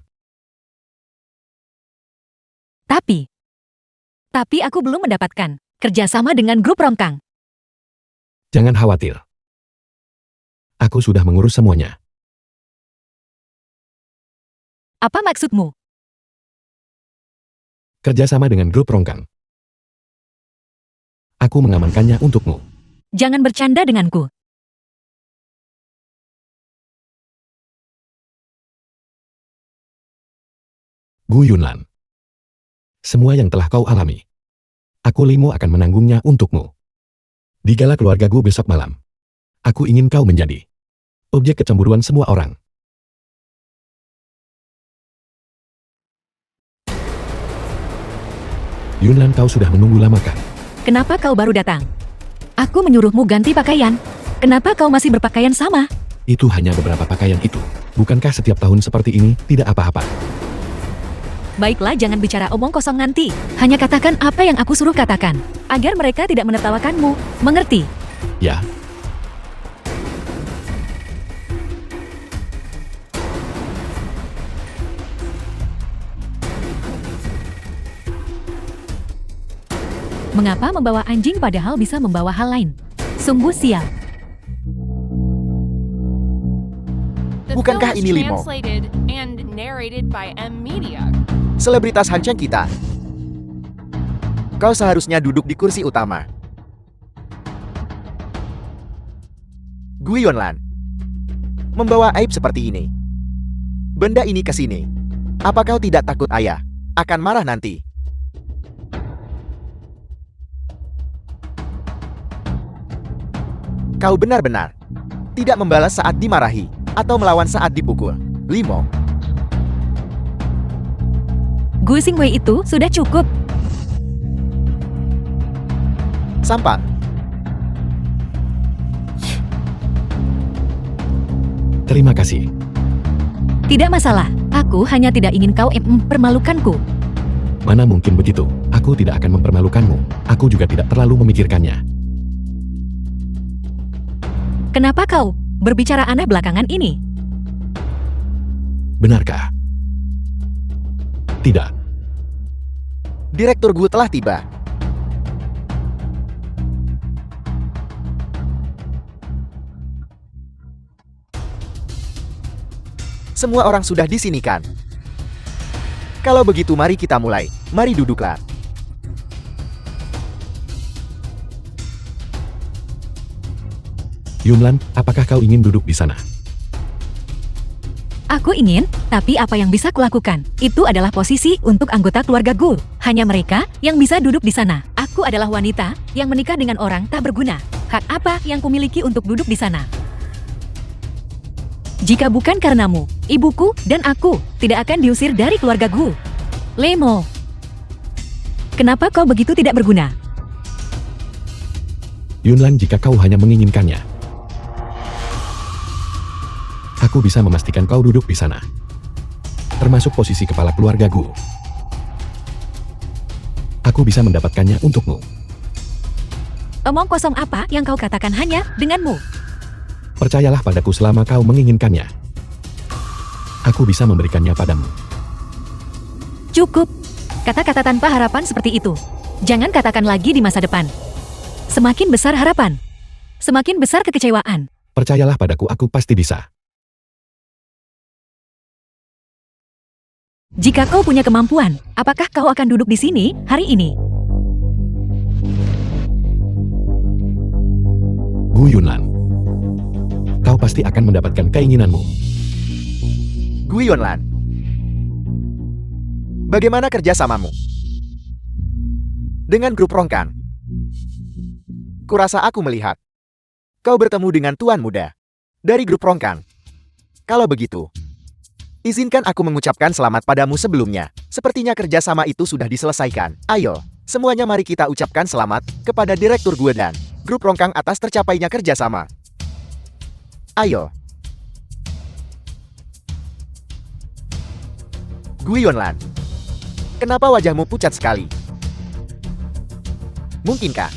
Speaker 3: Tapi aku belum mendapatkan kerjasama dengan grup Rongkang.
Speaker 2: Jangan khawatir. Aku sudah mengurus semuanya.
Speaker 3: Apa maksudmu?
Speaker 2: Kerjasama dengan grup Rongkang. Aku mengamankannya untukmu.
Speaker 3: Jangan bercanda denganku.
Speaker 2: Gu Yunlan. Semua yang telah kau alami, aku Limo akan menanggungnya untukmu. Di gala keluarga Gu besok malam, aku ingin kau menjadi objek kecemburuan semua orang. Yunlan, kau sudah menunggu lama kan?
Speaker 3: Kenapa kau baru datang? Aku menyuruhmu ganti pakaian. Kenapa kau masih berpakaian sama?
Speaker 2: Itu hanya beberapa pakaian itu. Bukankah setiap tahun seperti ini tidak apa-apa?
Speaker 3: Baiklah, jangan bicara omong kosong nanti. Hanya katakan apa yang aku suruh katakan, agar mereka tidak menertawakanmu. Mengerti?
Speaker 2: Ya.
Speaker 3: Mengapa membawa anjing padahal bisa membawa hal lain? Sungguh sial.
Speaker 4: The
Speaker 1: Bukankah
Speaker 4: film
Speaker 1: ini
Speaker 4: was
Speaker 1: Limo?
Speaker 4: translated and narrated by M Media.
Speaker 1: Selebritas Hanceng kita. Kau seharusnya duduk di kursi utama. Gu Yunlan. Membawa aib seperti ini. Benda ini ke sini. Apa kau tidak takut ayah akan marah nanti? Kau benar-benar tidak membalas saat dimarahi atau melawan saat dipukul. Limo.
Speaker 3: Gu Xingwei itu sudah cukup.
Speaker 1: Sampang.
Speaker 2: Terima kasih.
Speaker 3: Tidak masalah. Aku hanya tidak ingin kau mempermalukanku.
Speaker 2: Mana mungkin begitu? Aku tidak akan mempermalukanmu. Aku juga tidak terlalu memikirkannya.
Speaker 3: Kenapa kau berbicara aneh belakangan ini?
Speaker 2: Benarkah? Tidak.
Speaker 1: Direktur Gu telah tiba. Semua orang sudah di sini kan? Kalau begitu mari kita mulai. Mari duduklah.
Speaker 2: Yunlan, apakah kau ingin duduk di sana?
Speaker 3: Aku ingin, tapi apa yang bisa kulakukan? Itu adalah posisi untuk anggota keluarga Gu. Hanya mereka yang bisa duduk di sana. Aku adalah wanita yang menikah dengan orang tak berguna. Hak apa yang kumiliki untuk duduk di sana? Jika bukan karenamu, ibuku dan aku tidak akan diusir dari keluarga Gu. Lemo, kenapa kau begitu tidak berguna?
Speaker 2: Yunlan, jika kau hanya menginginkannya, aku bisa memastikan kau duduk di sana. Termasuk posisi kepala keluarga Gu. Aku bisa mendapatkannya untukmu.
Speaker 3: Omong kosong apa yang kau katakan hanya denganmu?
Speaker 2: Percayalah padaku selama kau menginginkannya. Aku bisa memberikannya padamu.
Speaker 3: Cukup. Kata-kata tanpa harapan seperti itu. Jangan katakan lagi di masa depan. Semakin besar harapan, semakin besar kekecewaan.
Speaker 2: Percayalah padaku, aku pasti bisa.
Speaker 3: Jika kau punya kemampuan, apakah kau akan duduk di sini hari ini?
Speaker 2: Gu Yunlan, kau pasti akan mendapatkan keinginanmu.
Speaker 1: Gu Yunlan, bagaimana kerjasamamu dengan grup Rongkang? Kurasa aku melihat kau bertemu dengan tuan muda dari grup Rongkang. Kalau begitu, izinkan aku mengucapkan selamat padamu sebelumnya. Sepertinya kerjasama itu sudah diselesaikan. Ayo, semuanya mari kita ucapkan selamat kepada Direktur Gue dan grup Rongkang atas tercapainya kerjasama. Ayo. Gu Yunlan, kenapa wajahmu pucat sekali? Mungkinkah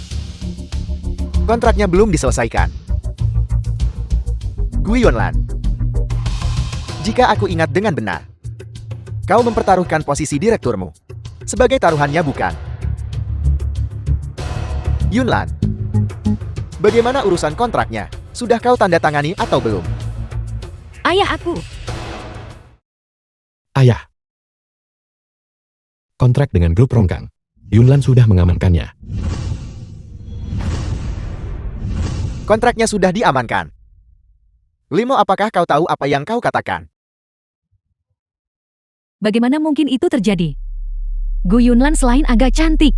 Speaker 1: kontraknya belum diselesaikan? Gu Yunlan, jika aku ingat dengan benar, kau mempertaruhkan posisi direkturmu sebagai taruhannya, bukan? Yunlan, bagaimana urusan kontraknya? Sudah kau tanda tangani atau belum?
Speaker 3: Ayah aku.
Speaker 2: Ayah. Kontrak dengan grup Rongkang. Yunlan sudah mengamankannya.
Speaker 1: Kontraknya sudah diamankan. Limo, apakah kau tahu apa yang kau katakan?
Speaker 3: Bagaimana mungkin itu terjadi? Gu Yunlan selain agak cantik,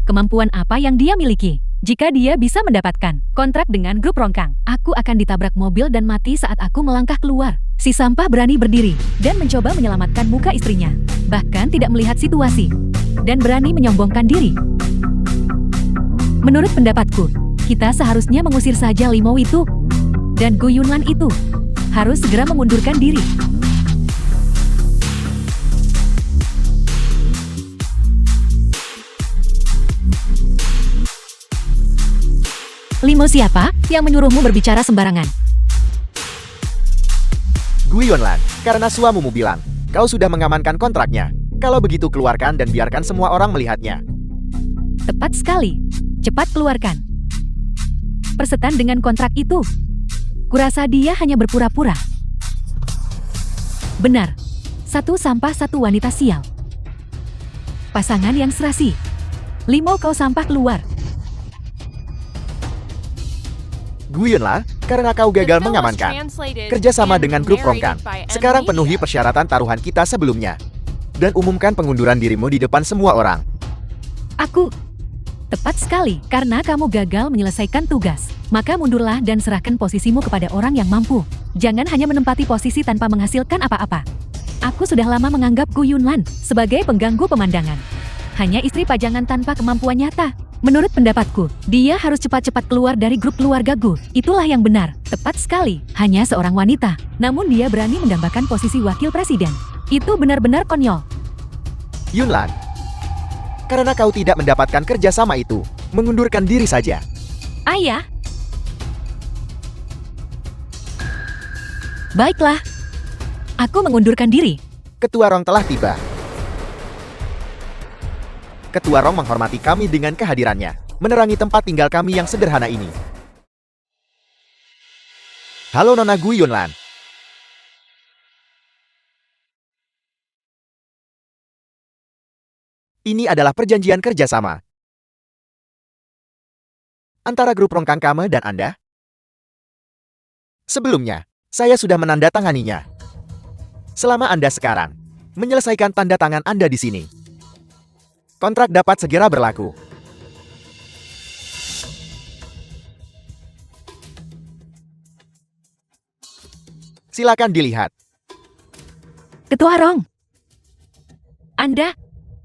Speaker 3: kemampuan apa yang dia miliki? Jika dia bisa mendapatkan kontrak dengan grup Rongkang, aku akan ditabrak mobil dan mati saat aku melangkah keluar. Si sampah berani berdiri dan mencoba menyelamatkan muka istrinya, bahkan tidak melihat situasi, dan berani menyombongkan diri. Menurut pendapatku, kita seharusnya mengusir saja Limo itu, dan Gu Yunlan itu harus segera mengundurkan diri. Limo siapa yang menyuruhmu berbicara sembarangan?
Speaker 1: Gu Yunlan, karena suamumu bilang, kau sudah mengamankan kontraknya. Kalau begitu keluarkan dan biarkan semua orang melihatnya.
Speaker 3: Tepat sekali. Cepat keluarkan. Persetan dengan kontrak itu. Kurasa dia hanya berpura-pura. Benar. Satu sampah, satu wanita sial. Pasangan yang serasi. Limo, kau sampah, keluar.
Speaker 1: Gu Yunlan, karena kau gagal mengamankan kerjasama dengan grup Rongkang, sekarang penuhi persyaratan taruhan kita sebelumnya. Dan umumkan pengunduran dirimu di depan semua orang.
Speaker 3: Aku. Tepat sekali, karena kamu gagal menyelesaikan tugas. Maka mundurlah dan serahkan posisimu kepada orang yang mampu. Jangan hanya menempati posisi tanpa menghasilkan apa-apa. Aku sudah lama menganggap Gu Yunlan sebagai pengganggu pemandangan. Hanya istri pajangan tanpa kemampuan nyata. Menurut pendapatku, dia harus cepat-cepat keluar dari grup keluarga Gu. Itulah yang benar. Tepat sekali, hanya seorang wanita. Namun dia berani mendambakan posisi wakil presiden. Itu benar-benar konyol.
Speaker 1: Yunlan, karena kau tidak mendapatkan kerjasama itu, mengundurkan diri saja.
Speaker 3: Ayah. Baiklah. Aku mengundurkan diri.
Speaker 1: Ketua Rong telah tiba. Ketua Rong menghormati kami dengan kehadirannya, menerangi tempat tinggal kami yang sederhana ini. Halo Nona Gu Yunlan. Ini adalah perjanjian kerjasama antara grup Rongkang Kame dan Anda. Sebelumnya, saya sudah menandatanganinya. Selama Anda sekarang menyelesaikan tanda tangan Anda di sini, kontrak dapat segera berlaku. Silakan dilihat.
Speaker 3: Ketua Rong. Anda,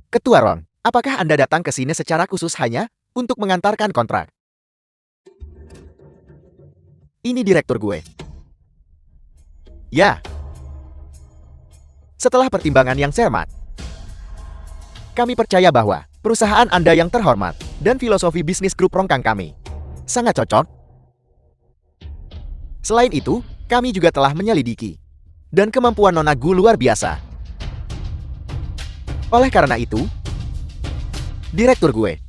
Speaker 1: Ketua Rong, apakah Anda datang ke sini secara khusus hanya untuk mengantarkan kontrak? Ini direktur gue. Ya. Setelah pertimbangan yang cermat, kami percaya bahwa perusahaan Anda yang terhormat dan filosofi bisnis grup Rongkang kami sangat cocok. Selain itu, kami juga telah menyelidiki dan kemampuan Nona Gu luar biasa. Oleh karena itu, direktur gue,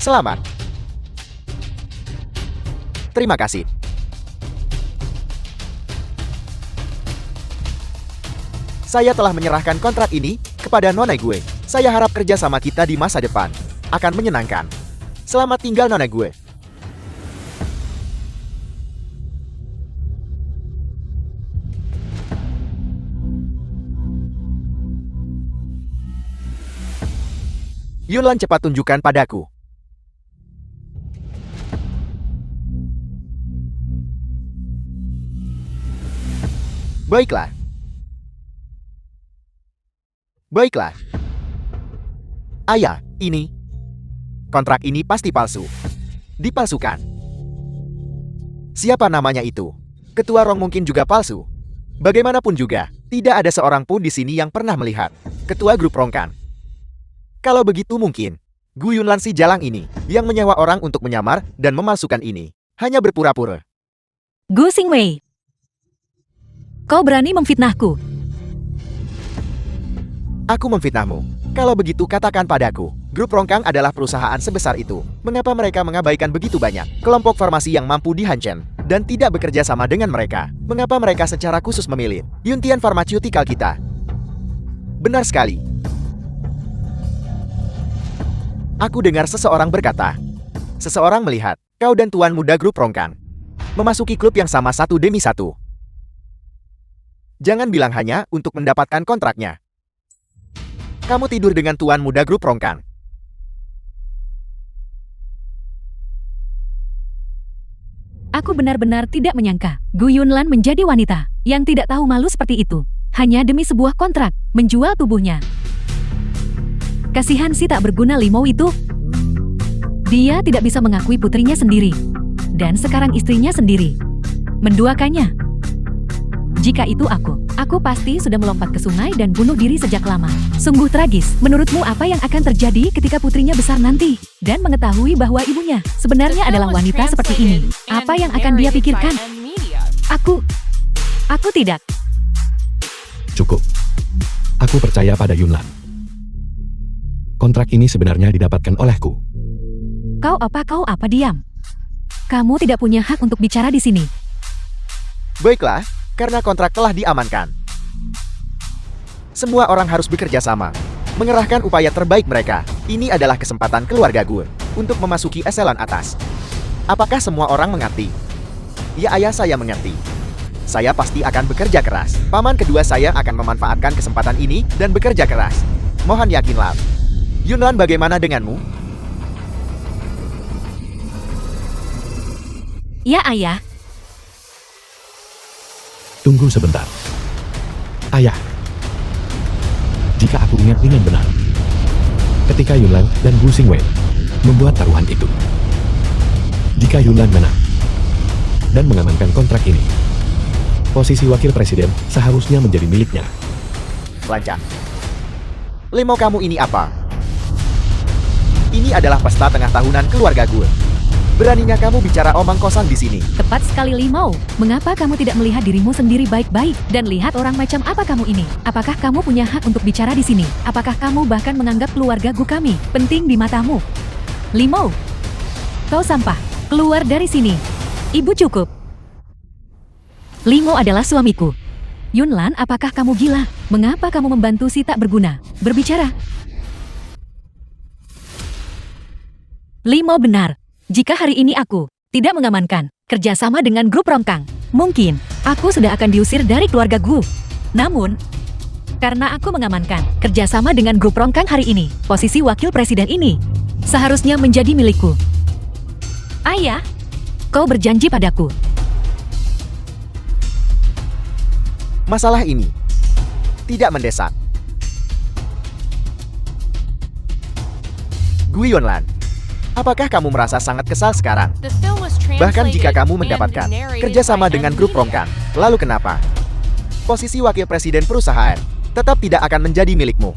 Speaker 1: selamat. Terima kasih. Saya telah menyerahkan kontrak ini kepada Nona gue. Saya harap kerja sama kita di masa depan akan menyenangkan. Selamat tinggal Nona gue. Yunlan, cepat tunjukkan padaku. Baiklah. Baiklah. Ayah, ini. Kontrak ini pasti palsu. Dipalsukan. Siapa namanya itu? Ketua Rong mungkin juga palsu. Bagaimanapun juga, tidak ada seorang pun di sini yang pernah melihat Ketua Grup Rongkang. Kalau begitu mungkin, Gu Yunlan si jalang ini yang menyewa orang untuk menyamar dan memalsukan ini hanya berpura-pura.
Speaker 3: Gu Xingwei. Kau berani memfitnahku.
Speaker 1: Aku memfitnahmu. Kalau begitu katakan padaku, Grup Rongkang adalah perusahaan sebesar itu. Mengapa mereka mengabaikan begitu banyak kelompok farmasi yang mampu di Hanchen dan tidak bekerja sama dengan mereka? Mengapa mereka secara khusus memilih Yuntian Pharmaceutical kita? Benar sekali. Aku dengar seseorang berkata, seseorang melihat kau dan tuan muda Grup Rongkang memasuki klub yang sama 1-1. Jangan bilang hanya untuk mendapatkan kontraknya. Kamu tidur dengan tuan muda Grup Rongkang.
Speaker 3: Aku benar-benar tidak menyangka Gu Yunlan menjadi wanita yang tidak tahu malu seperti itu. Hanya demi sebuah kontrak, menjual tubuhnya. Kasihan si tak berguna limau itu. Dia tidak bisa mengakui putrinya sendiri. Dan sekarang istrinya sendiri menduakannya. Jika itu aku pasti sudah melompat ke sungai dan bunuh diri sejak lama. Sungguh tragis. Menurutmu apa yang akan terjadi ketika putrinya besar nanti dan mengetahui bahwa ibunya sebenarnya adalah wanita seperti ini? Apa yang akan dia pikirkan? Aku tidak.
Speaker 2: Cukup. Aku percaya pada Yunlan. Kontrak ini sebenarnya didapatkan olehku.
Speaker 3: Kau apa diam? Kamu tidak punya hak untuk bicara di sini.
Speaker 1: Baiklah, karena kontrak telah diamankan. Semua orang harus bekerja sama, mengerahkan upaya terbaik mereka. Ini adalah kesempatan keluarga gue untuk memasuki eselon atas. Apakah semua orang mengerti? Ya, ayah saya mengerti. Saya pasti akan bekerja keras. Paman kedua saya akan memanfaatkan kesempatan ini dan bekerja keras. Mohon yakinlah. Yunlan, bagaimana denganmu?
Speaker 3: Ya, ayah.
Speaker 2: Tunggu sebentar. Ayah. Jika aku ingat dengan benar, ketika Yunlan dan Gu Xingwei membuat taruhan itu, jika Yunlan menang dan mengamankan kontrak ini, posisi wakil presiden seharusnya menjadi miliknya.
Speaker 1: Lancang. Lemo kamu ini apa? Ini adalah pesta tengah tahunan keluarga gue. Beraninya kamu bicara omong kosong di sini?
Speaker 3: Tepat sekali Limau. Mengapa kamu tidak melihat dirimu sendiri baik-baik dan lihat orang macam apa kamu ini? Apakah kamu punya hak untuk bicara di sini? Apakah kamu bahkan menganggap keluarga gu kami penting di matamu? Limau, kau sampah. Keluar dari sini. Ibu cukup. Limau adalah suamiku. Yunlan, apakah kamu gila? Mengapa kamu membantu si tak berguna? Berbicara. Limau benar. Jika hari ini aku tidak mengamankan kerjasama dengan grup Rongkang, mungkin aku sudah akan diusir dari keluarga gu. Namun, karena aku mengamankan kerjasama dengan grup Rongkang hari ini, posisi wakil presiden ini seharusnya menjadi milikku. Ayah, kau berjanji padaku.
Speaker 1: Masalah ini tidak mendesak. Gu Yunlan, apakah kamu merasa sangat kesal sekarang?
Speaker 4: The film was
Speaker 1: Bahkan jika
Speaker 4: translated
Speaker 1: kamu
Speaker 4: and
Speaker 1: mendapatkan
Speaker 4: narrated
Speaker 1: kerjasama
Speaker 4: by
Speaker 1: dengan
Speaker 4: M
Speaker 1: grup
Speaker 4: Media.
Speaker 1: Rongkang, lalu kenapa posisi wakil presiden perusahaan tetap tidak akan menjadi milikmu?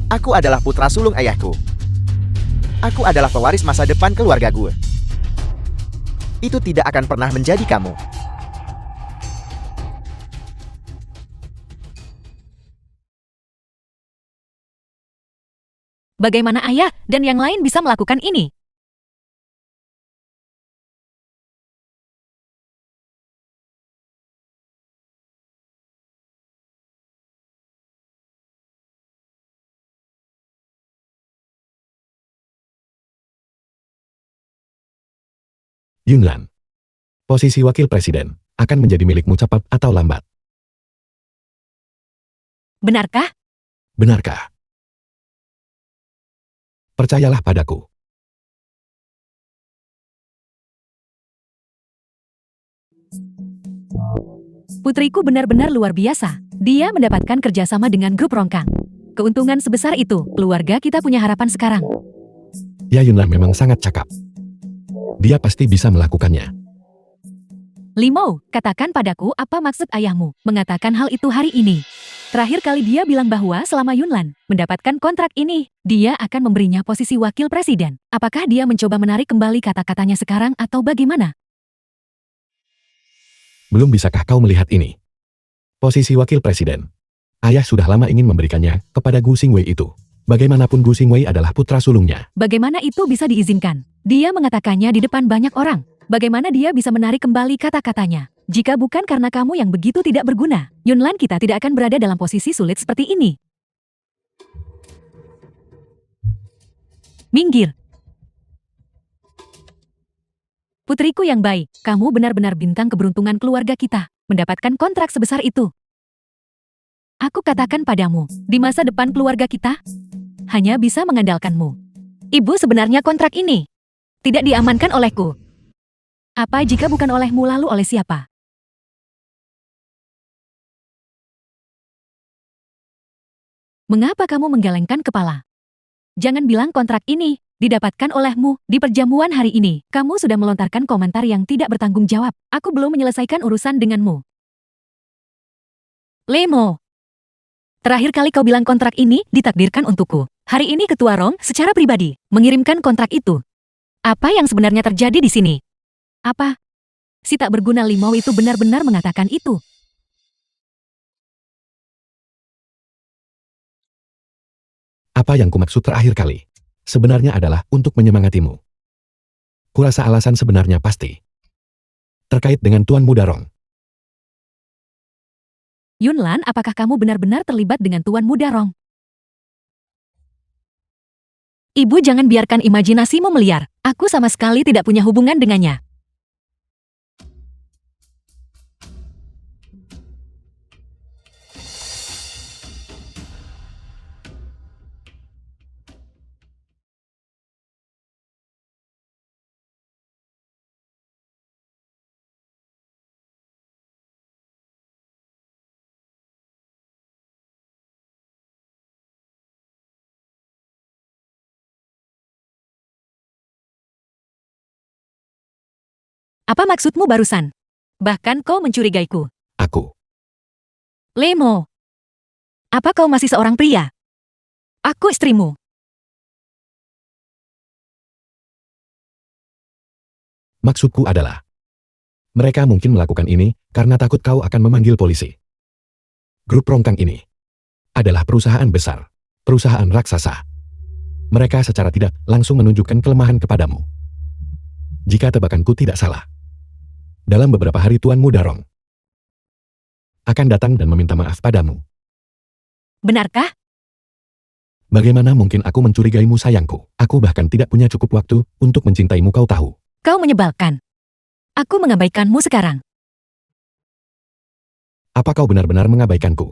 Speaker 1: Aku adalah putra sulung ayahku. Aku adalah pewaris masa depan keluarga gue. Itu tidak akan pernah menjadi kamu.
Speaker 3: Bagaimana ayah dan yang lain bisa melakukan ini?
Speaker 2: Yunlan. Posisi wakil presiden akan menjadi milikmu cepat atau lambat.
Speaker 3: Benarkah?
Speaker 2: Benarkah? Percayalah padaku.
Speaker 3: Putriku benar-benar luar biasa. Dia mendapatkan kerjasama dengan grup Rongkang. Keuntungan sebesar itu, keluarga kita punya harapan sekarang.
Speaker 2: Ya, Yunlan memang sangat cakap. Dia pasti bisa melakukannya.
Speaker 3: Limau, katakan padaku apa maksud ayahmu mengatakan hal itu hari ini. Terakhir kali dia bilang bahwa selama Yunlan mendapatkan kontrak ini, dia akan memberinya posisi wakil presiden. Apakah dia mencoba menarik kembali kata-katanya sekarang atau bagaimana?
Speaker 2: Belum bisakah kau melihat ini? Posisi wakil presiden. Ayah sudah lama ingin memberikannya kepada Gu Xingwei itu. Bagaimanapun Gu Xingwei adalah putra sulungnya.
Speaker 3: Bagaimana itu bisa diizinkan? Dia mengatakannya di depan banyak orang. Bagaimana dia bisa menarik kembali kata-katanya? Jika bukan karena kamu yang begitu tidak berguna, Yunlan kita tidak akan berada dalam posisi sulit seperti ini. Minggir. Putriku yang baik, kamu benar-benar bintang keberuntungan keluarga kita, mendapatkan kontrak sebesar itu. Aku katakan padamu, di masa depan keluarga kita, hanya bisa mengandalkanmu. Ibu sebenarnya kontrak ini tidak diamankan olehku. Apa jika bukan olehmu lalu oleh siapa? Mengapa kamu menggelengkan kepala? Jangan bilang kontrak ini didapatkan olehmu di perjamuan hari ini. Kamu sudah melontarkan komentar yang tidak bertanggung jawab. Aku belum menyelesaikan urusan denganmu. Lemo. Terakhir kali kau bilang kontrak ini ditakdirkan untukku. Hari ini Ketua Rong secara pribadi mengirimkan kontrak itu. Apa yang sebenarnya terjadi di sini? Apa? Si tak berguna Limau itu benar-benar mengatakan itu.
Speaker 2: Apa yang kumaksud terakhir kali? Sebenarnya adalah untuk menyemangatimu. Kurasa alasan sebenarnya pasti terkait dengan Tuan Muda Rong.
Speaker 3: Yunlan, apakah kamu benar-benar terlibat dengan Tuan Muda Rong? Ibu jangan biarkan imajinasimu meliar. Aku sama sekali tidak punya hubungan dengannya. Apa maksudmu barusan? Bahkan kau mencurigaiku.
Speaker 2: Aku.
Speaker 3: Lemo. Apa kau masih seorang pria? Aku istrimu.
Speaker 2: Maksudku adalah, mereka mungkin melakukan ini karena takut kau akan memanggil polisi. Grup Rongkang ini adalah perusahaan besar, perusahaan raksasa. Mereka secara tidak langsung menunjukkan kelemahan kepadamu. Jika tebakanku tidak salah, dalam beberapa hari Tuanmu Darong akan datang dan meminta maaf padamu.
Speaker 3: Benarkah?
Speaker 2: Bagaimana mungkin aku mencurigaimu sayangku? Aku bahkan tidak punya cukup waktu untuk mencintaimu, kau tahu.
Speaker 3: Kau menyebalkan. Aku mengabaikanmu sekarang.
Speaker 2: Apa kau benar-benar mengabaikanku?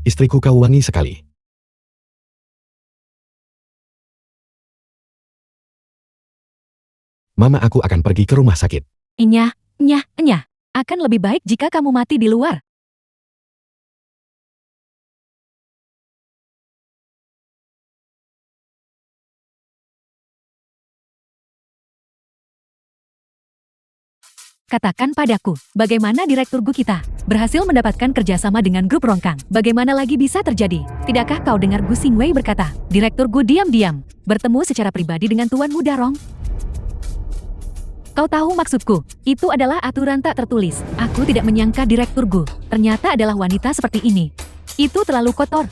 Speaker 2: Istriku, kau wangi sekali. Mama, aku akan pergi ke rumah sakit.
Speaker 3: Inyah, nyah, nyah. Akan lebih baik jika kamu mati di luar. Katakan padaku, bagaimana Direktur Gu kita berhasil mendapatkan kerjasama dengan grup Rongkang? Bagaimana lagi bisa terjadi? Tidakkah kau dengar Gu Xingwei berkata, Direktur Gu diam-diam bertemu secara pribadi dengan Tuanmu Darong? Kau tahu maksudku, itu adalah aturan tak tertulis. Aku tidak menyangka Direktur Gu ternyata adalah wanita seperti ini. Itu terlalu kotor.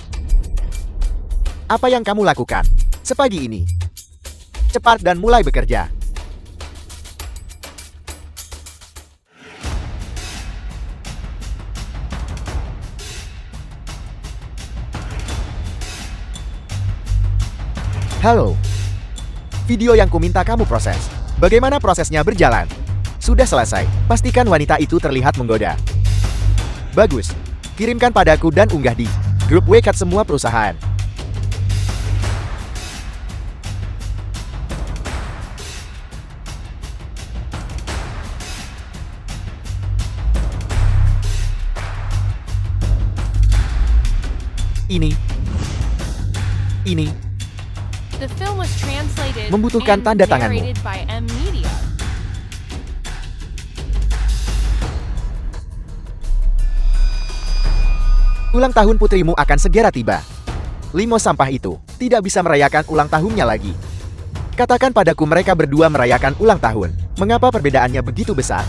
Speaker 1: Apa yang kamu lakukan sepagi ini? Cepat dan mulai bekerja. Halo. Video yang kuminta kamu proses. Bagaimana prosesnya berjalan? Sudah selesai. Pastikan wanita itu terlihat menggoda. Bagus. Kirimkan padaku dan unggah di grup WeChat semua perusahaan. Ini
Speaker 4: The film was translated
Speaker 1: Membutuhkan
Speaker 4: and
Speaker 1: tanda tanganmu.
Speaker 4: narrated by M Media.
Speaker 1: ulang tahun putrimu akan segera tiba. Limo sampah itu tidak bisa merayakan ulang tahunnya lagi. Katakan padaku mereka berdua merayakan ulang tahun. Mengapa perbedaannya begitu besar?